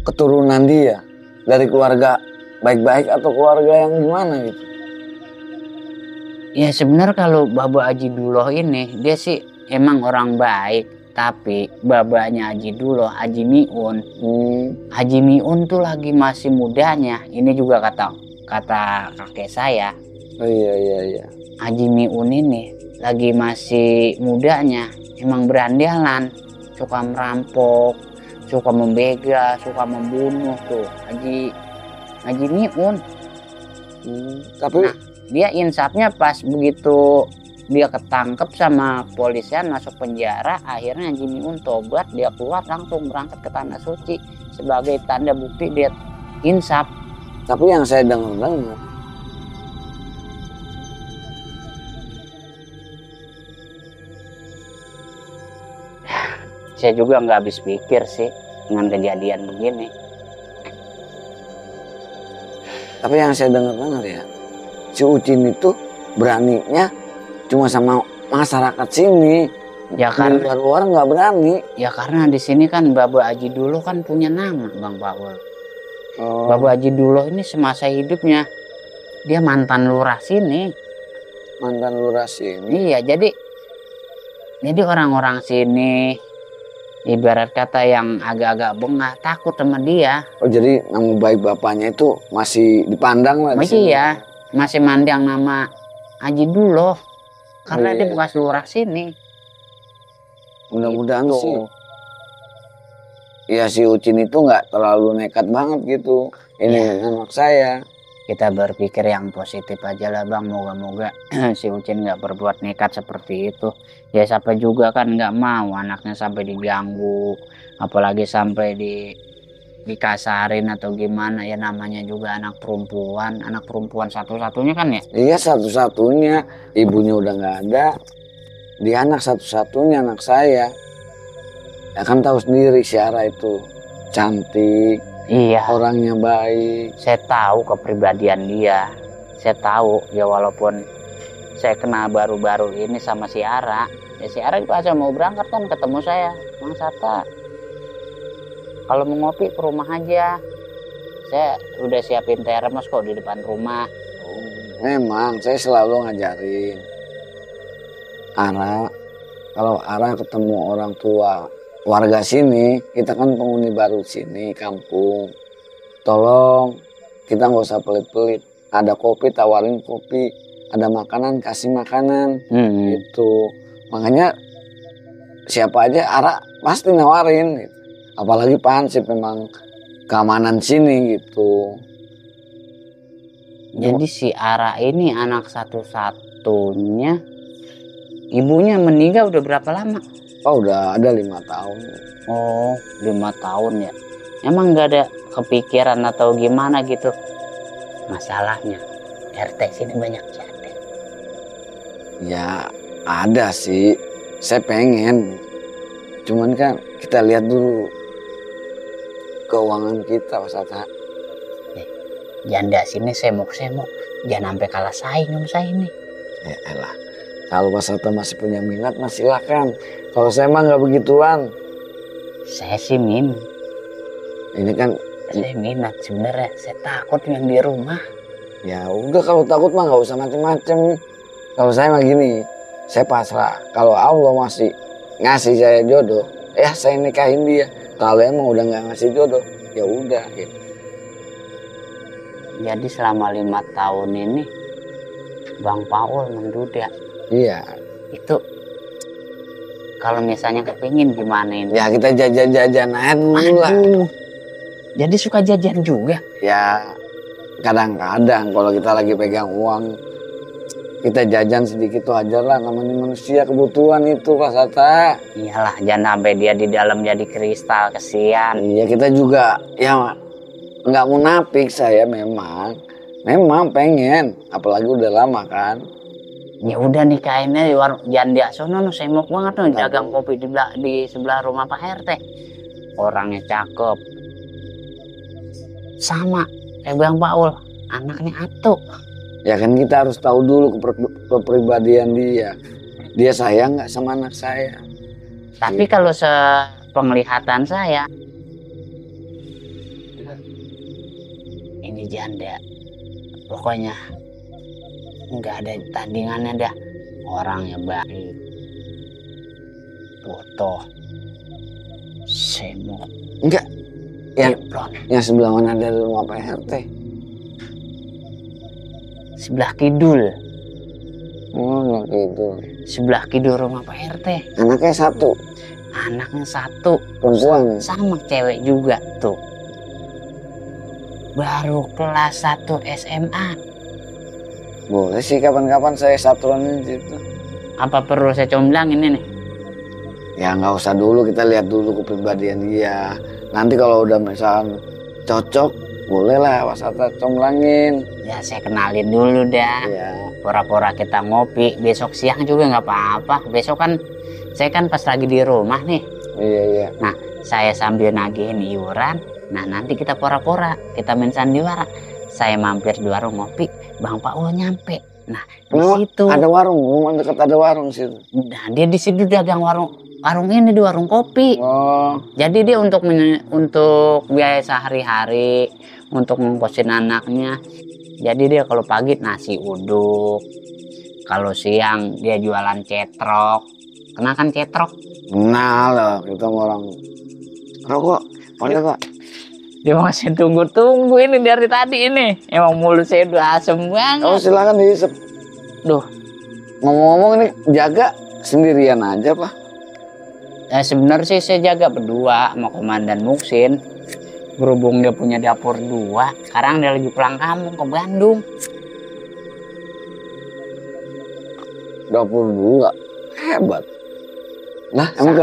keturunan dia dari keluarga baik-baik atau keluarga yang gimana gitu? Ya sebenarnya kalau Baba Haji Duloh ini dia sih emang orang baik, tapi babanya Haji Duloh, Haji Miun, Haji Miun tuh lagi masih mudanya. Ini juga kata kakek saya. Oh iya. Haji Miun ini lagi masih mudanya, emang berandalan, suka merampok, suka membegal, suka membunuh tuh Haji Miun. Tapi nah, dia insafnya pas begitu dia ketangkep sama polisian masuk penjara, akhirnya Haji Miun tobat, dia keluar langsung berangkat ke Tanah Suci sebagai tanda bukti dia insaf. Tapi yang saya dengar saya juga nggak habis pikir sih dengan kejadian begini. Tapi yang saya dengar ya, si Ucin itu beraninya cuma sama masyarakat sini. Ya kan luar nggak berani. Ya karena di sini kan Baba Haji Duloh kan punya nama Bang Paul. Baba Haji Duloh ini semasa hidupnya dia mantan lurah sini. Mantan lurah sini. Iya, jadi orang-orang sini ibarat kata yang agak-agak bengah takut sama dia. Oh jadi nama baik bapaknya itu masih dipandang lah di sini. Iya, masih mandang nama Haji Duloh karena dia bekas lurah sini. Mudah-mudahan Gitu. sih. Ya si Ucin itu nggak terlalu nekat banget gitu. Ini anak saya. Kita berpikir yang positif aja lah bang, moga-moga si Ucin nggak berbuat nekat seperti itu. Ya siapa juga kan nggak mau anaknya sampai diganggu, apalagi sampai dikasarin atau gimana, ya namanya juga anak perempuan satu-satunya kan ya. Iya satu-satunya. Ibunya udah nggak ada. Dia anak satu-satunya anak saya. Ya kan tahu sendiri Syara itu cantik, Iya, orangnya baik. saya tahu kepribadian dia. Saya tahu ya, walaupun saya kenal baru-baru ini sama si Ara. Ya si Ara pas mau berangkat kan ketemu saya, Mang Sata. Kalau mau ngopi ke rumah aja. Saya udah siapin termos kok di depan rumah. Memang saya selalu ngajarin Ara, kalau Ara ketemu orang tua warga sini, kita kan penghuni baru sini, kampung. Tolong kita nggak usah pelit-pelit. Ada kopi tawarin kopi, ada makanan kasih makanan, gitu. Makanya siapa aja Ara pasti nawarin. Gitu. Apalagi Pak Hansip memang keamanan sini gitu. Jadi si Ara ini anak satu-satunya. Ibunya meninggal udah berapa lama? Oh udah ada 5 tahun. Oh, 5 tahun ya. Emang nggak ada kepikiran atau gimana gitu? Masalahnya RT sini banyak janda. Ya ada sih, saya pengen. Cuman kan kita lihat dulu keuangan kita Pak Sata. Janda sini semok-semok, jangan sampai kalah saing sama saya ini. Ya elah, kalau Pak Sata masih punya minat, masih silakan. Kalau saya mah nggak begituan. Saya sih Ini kan, saya minat sebenarnya. Saya takut yang di rumah. ya udah kalau takut mah nggak usah macem-macem. Kalau saya mah gini, saya pasrah. Kalau Allah masih ngasih saya jodoh, ya saya nikahin dia. Kalau emang udah nggak ngasih jodoh, ya udah. Gitu. Jadi selama 5 tahun ini Bang Paul menduda. Iya. Itu kalau misalnya kepingin gimana ini? Ya kita jajan-jajan aja dulu lah. Aduh, jadi suka jajan juga? Ya kadang-kadang kalau kita lagi pegang uang, kita jajan sedikit tuh aja lah. Namanya manusia, kebutuhan itu Pak Sata. Iyalah, jangan sampai dia di dalam jadi kristal, kesian. Iya kita juga ya nggak munafik, saya memang pengen, apalagi udah lama kan. Ya udah nikahinnya di warung janda sono, semok banget tuh, jagang kopi di sebelah rumah Pak RT. Orangnya cakep, sama kayak Bang Paul, anaknya Atuk. Ya kan kita harus tahu dulu kepribadian dia. Dia sayang nggak sama anak saya? Tapi kalau sepenglihatan saya, ini janda, pokoknya nggak ada tandingannya dah. Orangnya baik, foto, semok, Enggak. Ya, Teflon. yang sebelah mana dari rumah Pak RT? Sebelah kidul, Oh gitu. sebelah kidul rumah Pak RT. Anaknya satu, Anaknya satu, perempuan. sama cewek juga tuh. Baru kelas 1 SMA. Boleh sih kapan-kapan saya satuan di situ. Apa perlu saya comblangin ini? Ya nggak usah dulu, kita lihat dulu kepribadian dia. Nanti kalau udah misalnya cocok, boleh lah Pak Sata comblangin. Ya saya kenalin dulu dah. Ya. Pora-pora kita ngopi. Besok siang juga nggak apa-apa. Besok kan saya kan pas lagi di rumah nih. Iya. Nah saya sambil nagihin iuran. Nah nanti kita pora-pora, kita main sandiwara. Saya mampir di warung ngopi, Bang Paul nyampe. Nah di Kenapa? situ. Ada warung, rumah dekat ada warung situ. Nah dia di situ dagang warung ini di warung kopi. Oh, Jadi dia untuk biaya sehari-hari, untuk ngongkosin anaknya. Jadi dia kalau pagi nasi uduk, kalau siang dia jualan cetrok. Kenal kan cetrok? kenal loh, kita mau orang rokok. Boleh Pak? Dia masih tunggu-tunggu ini dari tadi ini. Emang mulut saya udah asem banget. Oh silakan dihisap. Duh, Ngomong-ngomong ini jaga sendirian aja Pak. Sebenarnya sih saya jaga berdua sama Komandan Muksin. Berhubung dia punya dapur 2, sekarang dia lagi pulang kampung ke Bandung. Dapur 2, hebat. Nah, emang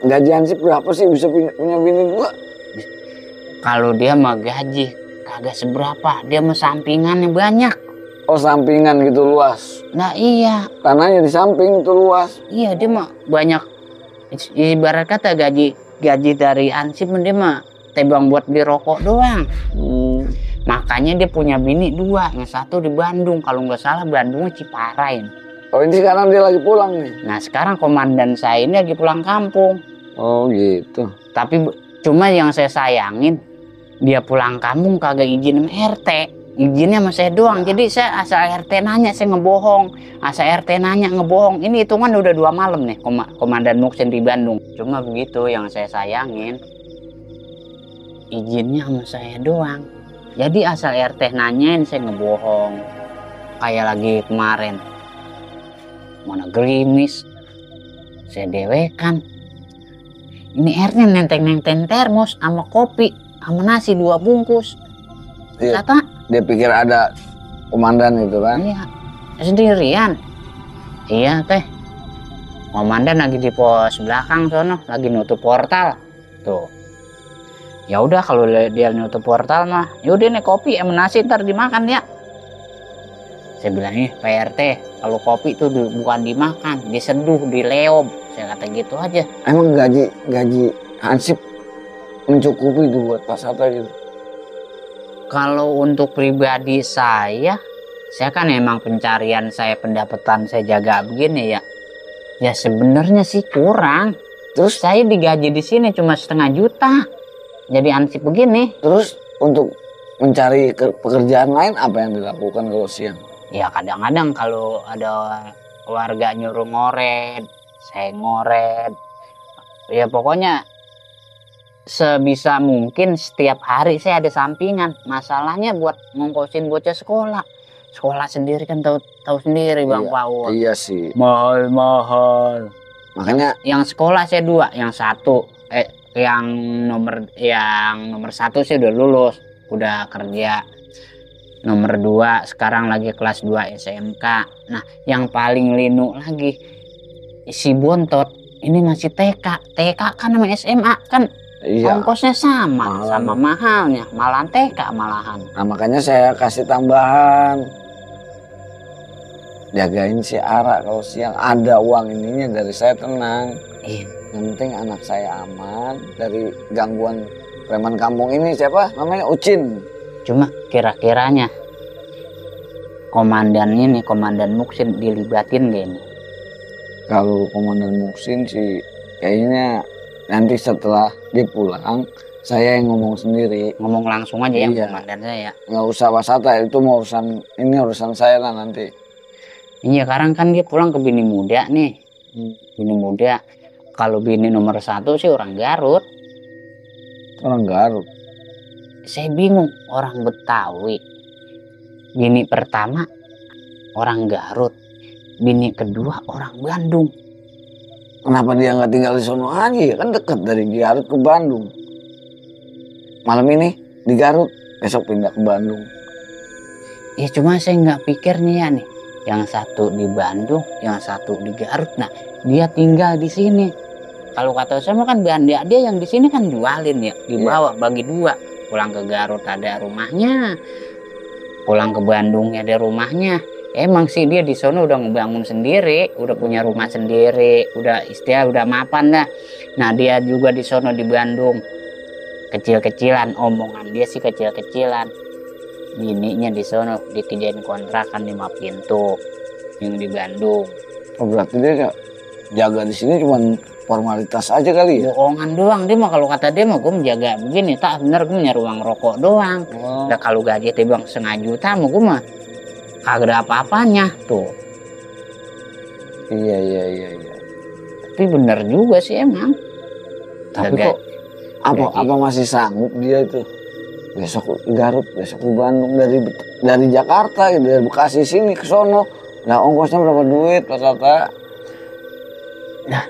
gaji Hansip berapa sih bisa punya bini 2? Kalau dia mah gaji kagak seberapa, dia mah sampingannya banyak. Oh, sampingan gitu luas. Nah iya, Tanahnya di samping itu luas. iya dia mah banyak. Ibarat kata gaji dari Hansip dia mah tebang buat beli rokok doang. Makanya dia punya bini 2, yang satu di Bandung. Kalau nggak salah Bandungnya Ciparain. Oh, ini sekarang dia lagi pulang nih. Nah sekarang komandan saya ini lagi pulang kampung. Oh gitu. Tapi cuma yang saya sayangin, dia pulang kampung kagak izin sama RT. Izinnya sama saya doang. Jadi saya asal RT nanya saya ngebohong. Asal RT nanya ngebohong. Ini hitungan udah 2 malam nih Komandan Muksin di Bandung. Cuma begitu yang saya sayangin, izinnya sama saya doang. Jadi asal RT nanyain saya ngebohong. Kayak lagi kemarin. Mana gerimis, saya dewekan. Ini airnya nenteng-nenteng termos sama kopi sama nasi 2 bungkus. Iya. Kata Dia pikir ada komandan itu kan. iya sendirian. Iya teh, komandan lagi di pos belakang sono, lagi nutup portal tuh. Ya udah kalau dia nutup portal mah yaudah nih kopi sama nasi ntar dimakan ya. Saya bilang nih Pak RT, kalau kopi tuh bukan dimakan, diseduh, dileom. Saya kata gitu aja. Emang gaji Hansip mencukupi itu buat Pak Satta gitu? Kalau untuk pribadi saya kan emang pencarian saya, pendapatan saya jaga begini ya. Ya sebenarnya sih kurang. Terus saya digaji di sini cuma 1,5 juta. Jadi Hansip begini. Terus untuk mencari pekerjaan lain apa yang dilakukan kalau siang? Ya kadang-kadang kalau ada warga nyuruh ngoret, saya ngoret. Ya pokoknya sebisa mungkin setiap hari saya ada sampingan. Masalahnya buat ngongkosin bocah sekolah. Sekolah sendiri kan tahu sendiri Bang Paul. Iya sih. Mahal. Makanya Yang sekolah saya 2, yang nomor 1 sih udah lulus, udah kerja. Nomor 2 sekarang lagi kelas 2 SMK. Nah, yang paling linu lagi si Bontot ini masih TK. TK kan sama SMA kan iya. ongkosnya sama, Mahal. sama mahalnya. Malahan TK malahan. Nah, makanya saya kasih tambahan. Jagain si Ara kalau siang ada uang ininya dari saya tenang. Iya. Yang penting anak saya aman dari gangguan preman kampung ini. Siapa namanya? Ucin. Cuma kira-kiranya komandan Muksin dilibatin gak ini? Kalau Komandan Muksin sih kayaknya nanti setelah dia pulang saya yang ngomong sendiri. Ngomong langsung aja ya Iya. komandan saya. Nggak usah wasata, itu mau urusan saya lah nanti. Iya, sekarang kan dia pulang ke bini muda nih. Bini muda. Kalau bini nomor 1 sih orang Garut. Orang Garut. Saya bingung, orang Betawi. Bini pertama orang Garut. Bini kedua orang Bandung. Kenapa dia nggak tinggal di sono aja? Kan dekat dari Garut ke Bandung. Malam ini di Garut, besok pindah ke Bandung. Ya cuma saya nggak pikir nih ya nih. Yang satu di Bandung, yang satu di Garut. Nah, dia tinggal di sini. Kalau kata saya kan dia yang di sini kan jualin ya, dibawa bagi 2. Pulang ke Garut ada rumahnya, pulang ke Bandung ada rumahnya. Emang sih dia di sono udah ngebangun sendiri, udah punya rumah sendiri, udah udah mapan dah. Nah dia juga di sono di Bandung, kecil-kecilan, omongan dia sih kecil-kecilan. Bininya di sono dikerjain kontrakan 5 pintu yang di Bandung. Oh, berarti dia jaga di sini cuma formalitas aja kali ya? Bohongan doang dia mah, kalau kata dia mah gue menjaga begini, tak bener gue punya ruang rokok doang. Oh. Udah kalau gaji dia bang 1,5 juta mah gue mah kagak ada apa-apanya tuh. Iya. Tapi bener juga sih emang. Tapi kok apa masih sanggup dia itu? Besok ke Garut, besok ke Bandung, dari Jakarta gitu, dari Bekasi sini ke sono. Nah, ongkosnya berapa duit Pak Satta? Nah,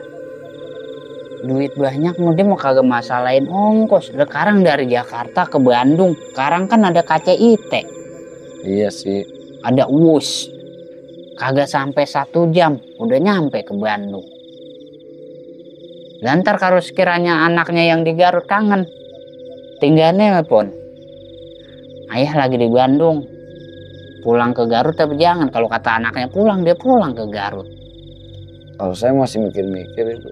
duit banyak dia mau kagak masalahin ongkos. Sekarang dari Jakarta ke Bandung, sekarang kan ada KCIT, Iya sih. ada UUS, kagak sampai 1 jam udah nyampe ke Bandung. Dan ntar kalau sekiranya anaknya yang di Garut kangen, tinggal nelpon, ayah lagi di Bandung, pulang ke Garut tapi jangan. Kalau kata anaknya pulang, dia pulang ke Garut. Kalau saya masih mikir-mikir itu.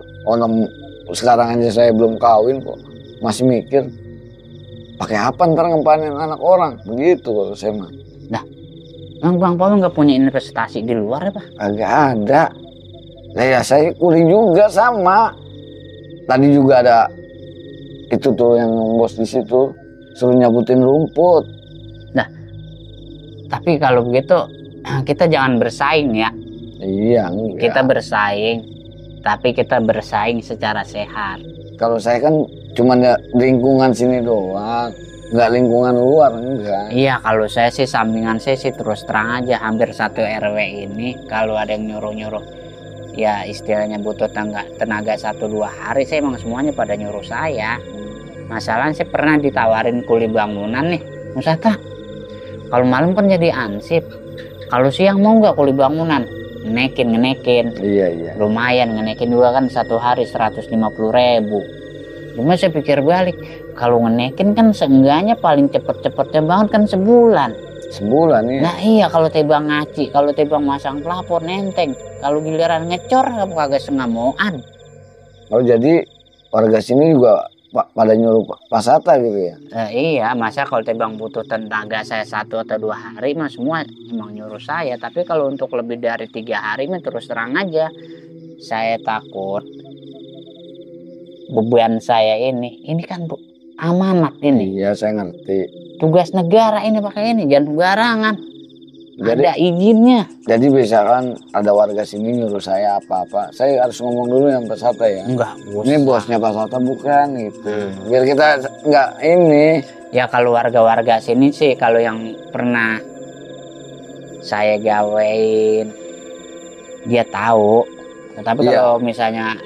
Sekarang aja saya belum kawin kok. Masih mikir. Pakai apa ntar ngempanin anak orang? Begitu kalau saya mah. Bang Paul nggak punya investasi di luar ya Pak? Agak ada. Nah ya saya kuring juga sama. Tadi juga ada itu tuh yang bos di situ suruh nyabutin rumput. Tapi kalau begitu kita jangan bersaing ya. Iya enggak. Kita bersaing, tapi kita bersaing secara sehat. Kalau saya kan cuma lingkungan sini doang, nggak lingkungan luar enggak. Iya, kalau saya sih sampingan saya sih terus terang aja hampir 1 RW ini kalau ada yang nyuruh-nyuruh ya istilahnya butuh tenaga 1-2 hari, saya emang semuanya pada nyuruh saya. Masalahnya saya pernah ditawarin kuli bangunan nih, Musata. Kalau malam kan jadi ansip. Kalau siang mau nggak kuli bangunan? Ngenekin. Iya. Lumayan ngenekin juga kan 1 hari 150.000. Cuma saya pikir balik, kalau ngenekin kan seenggaknya paling cepet-cepetnya banget kan sebulan. Sebulan ya. Nah iya, kalau tebang ngaci, kalau tebang masang pelapor nenteng. Kalau giliran ngecor kagak sengamoan. Oh jadi warga sini juga pada nyuruh Pak Sata gitu ya? Iya, masa kalau tebang butuh tenaga saya 1 atau 2 hari mah semua emang nyuruh saya. Tapi kalau untuk lebih dari 3 hari mah terus terang aja, saya takut beban saya ini kan amanat ini. Iya saya ngerti. Tugas negara ini pakai ini, jangan sembarangan. Jadi, ada izinnya. Jadi misalkan ada warga sini nyuruh saya apa-apa, saya harus ngomong dulu yang Pak Sata ya? Enggak, Ini bosnya Pak Sata bukan gitu. Biar kita nggak ini. Ya kalau warga-warga sini sih, kalau yang pernah saya gawein, dia tahu. Tetapi kalau misalnya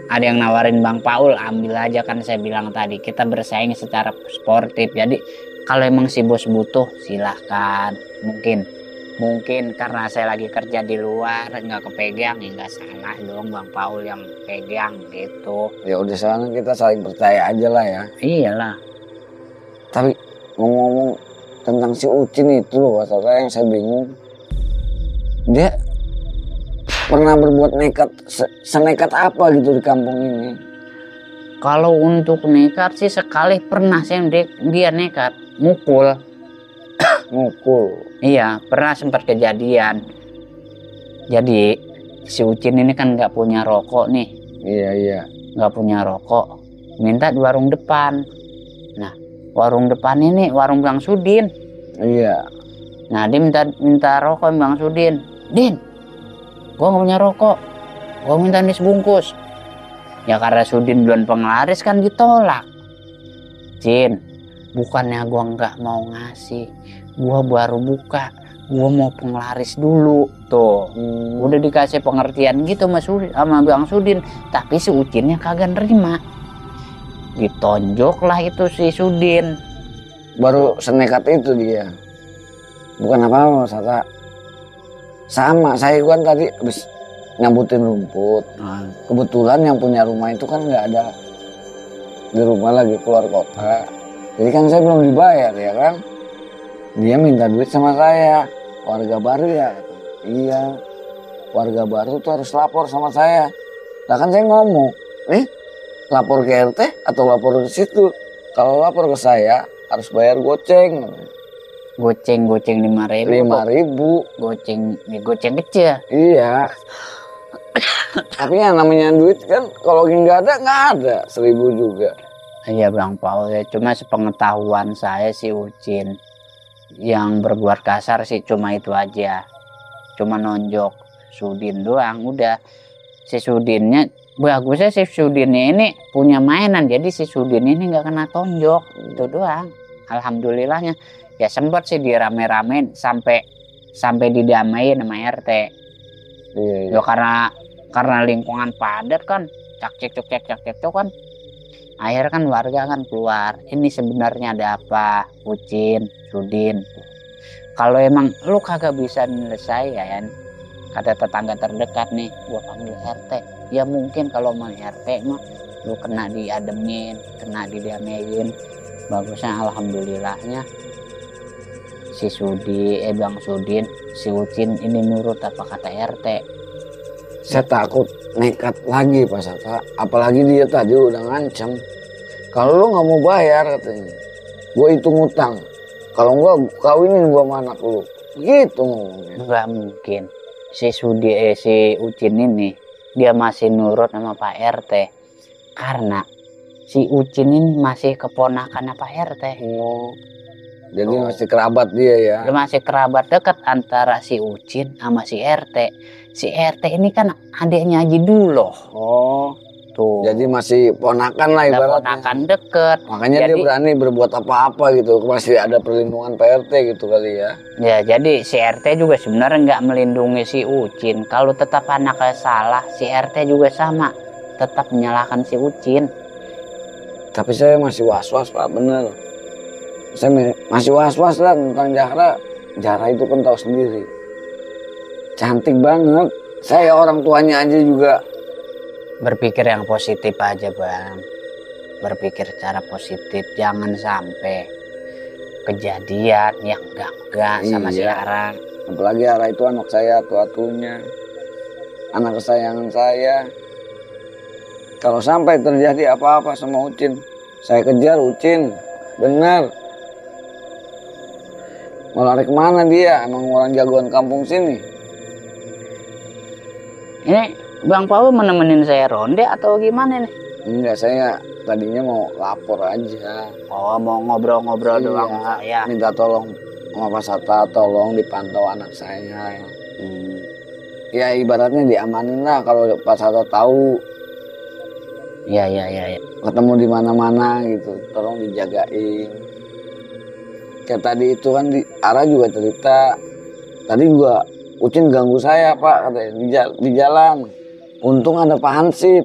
ada yang nawarin Bang Paul, ambil aja, kan saya bilang tadi kita bersaing secara sportif. Jadi kalau emang si bos butuh silahkan. Mungkin karena saya lagi kerja di luar nggak kepegang, ya nggak salah dong Bang Paul yang pegang gitu. Ya udah sekarang kita saling percaya aja lah ya. Iyalah. Tapi ngomong-ngomong tentang si Ucin itu loh Pak Sata, yang saya bingung. Dia pernah berbuat nekat, senekat apa gitu di kampung ini? Kalau untuk nekat sih sekali pernah saya dia nekat mukul. Iya, pernah sempat kejadian. Jadi si Ucin ini kan nggak punya rokok nih. Iya. Nggak punya rokok, minta di warung depan. Nah, warung depan ini warung Bang Sudin. Iya. Nah, dia minta rokok Bang Sudin. Din, gua nggak punya rokok, gua minta nih sebungkus. Ya karena Sudin duluan penglaris kan ditolak. Cin, bukannya gua nggak mau ngasih, gua baru buka, gua mau penglaris dulu tuh. Udah dikasih pengertian gitu sama Bang Sudin, tapi si Ucinnya kagak nerima. Ditonjok lah itu si Sudin. Baru senekat itu dia. Bukan apa-apa Sata. Sama, saya kan tadi habis nyambutin rumput. Kebetulan yang punya rumah itu kan nggak ada di rumah, lagi keluar kota. Jadi kan saya belum dibayar ya kan. Dia minta duit sama saya. Warga baru ya. Iya. Warga baru tuh harus lapor sama saya. Nah kan saya ngomong, lapor ke RT atau lapor ke situ. Kalau lapor ke saya harus bayar goceng. Goceng 5.000. 5.000. Goceng kecil. Iya. Tapi yang namanya duit kan kalau nggak ada 1.000 juga. Iya Bang Paul, ya cuma sepengetahuan saya si Ucin yang berbuat kasar sih cuma itu aja. Cuma nonjok Sudin doang, udah. Si Sudinnya, bagusnya si Sudinnya ini punya mainan, jadi si Sudin ini nggak kena tonjok, itu doang. Alhamdulillahnya. Ya sempat sih dirame-ramein sampai didamain sama RT. Iya. Ya karena lingkungan padat kan, cekcok kan. Akhirnya kan warga kan keluar. Ini sebenarnya ada apa? Ucin, Sudin. Kalau emang lu kagak bisa nyelesain, kata tetangga terdekat nih, gua panggil RT. Ya mungkin kalau mau RT mah lu kena diademin, kena didamein. Bagusnya alhamdulillahnya si Bang Sudin, si Ucin ini nurut apa kata RT. Saya takut nekat lagi Pak Sata. Apalagi dia tadi udah ngancam. Kalau lu nggak mau bayar katanya, gue hitung utang. Kalau enggak kawinin gua sama anak lu. Gitu ngomongnya. Enggak mungkin. Si Ucin ini dia masih nurut sama Pak RT. Karena si Ucin ini masih keponakan Pak RT. Oh. Jadi masih kerabat dia ya. Dia masih kerabat dekat antara si Ucin sama si RT. Si RT ini kan adiknya Haji Duloh. Oh. Tuh. Jadi masih ponakan lah ibaratnya. Ponakan deket. Makanya dia berani berbuat apa-apa gitu. Masih ada perlindungan Pak RT gitu kali ya. Ya jadi si RT juga sebenarnya nggak melindungi si Ucin. Kalau tetap anaknya salah, si RT juga sama. Tetap menyalahkan si Ucin. Tapi saya masih was-was Pak, bener. Saya masih was-was lah tentang Zahra. Zahra itu kan tahu sendiri. Cantik banget. Saya orang tuanya aja juga. Berpikir yang positif aja Bang. Berpikir secara positif. Jangan sampai kejadian yang enggak sama si Ara. Apalagi Ara itu anak saya atu-atunya. Anak kesayangan saya. Kalau sampai terjadi apa-apa sama Ucin, saya kejar Ucin. Benar. Mau lari kemana dia? Emang orang jagoan kampung sini. Ini Bang Paul menemenin saya ronde atau gimana nih? Enggak, saya tadinya mau lapor aja. Oh, mau ngobrol-ngobrol doang sama saya. Minta tolong sama Pak Sata, tolong dipantau anak saya. Ya ibaratnya diamanin lah kalau Pak Sata tahu. Iya. Ketemu di mana-mana gitu, tolong dijagain. Kayak tadi itu kan Ara juga cerita. Tadi juga Ucin ganggu saya Pak, katanya di jalan. Untung ada Pak Hansip.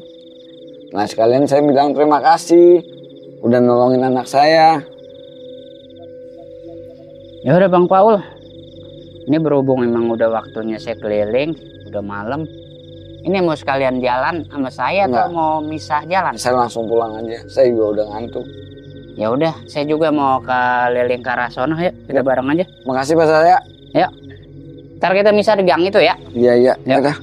Nah sekalian saya bilang terima kasih udah nolongin anak saya. Ya udah Bang Paul. Ini berhubung memang udah waktunya saya keliling, udah malam. Ini mau sekalian jalan sama saya atau mau misah jalan? Saya langsung pulang aja. Saya juga udah ngantuk. Ya udah, saya juga mau keliling ke arah sono, yuk kita bareng aja. Makasih Pak saya. Yuk. Ntar kita misah di gang itu ya. Iya. Yuk. Yaudah.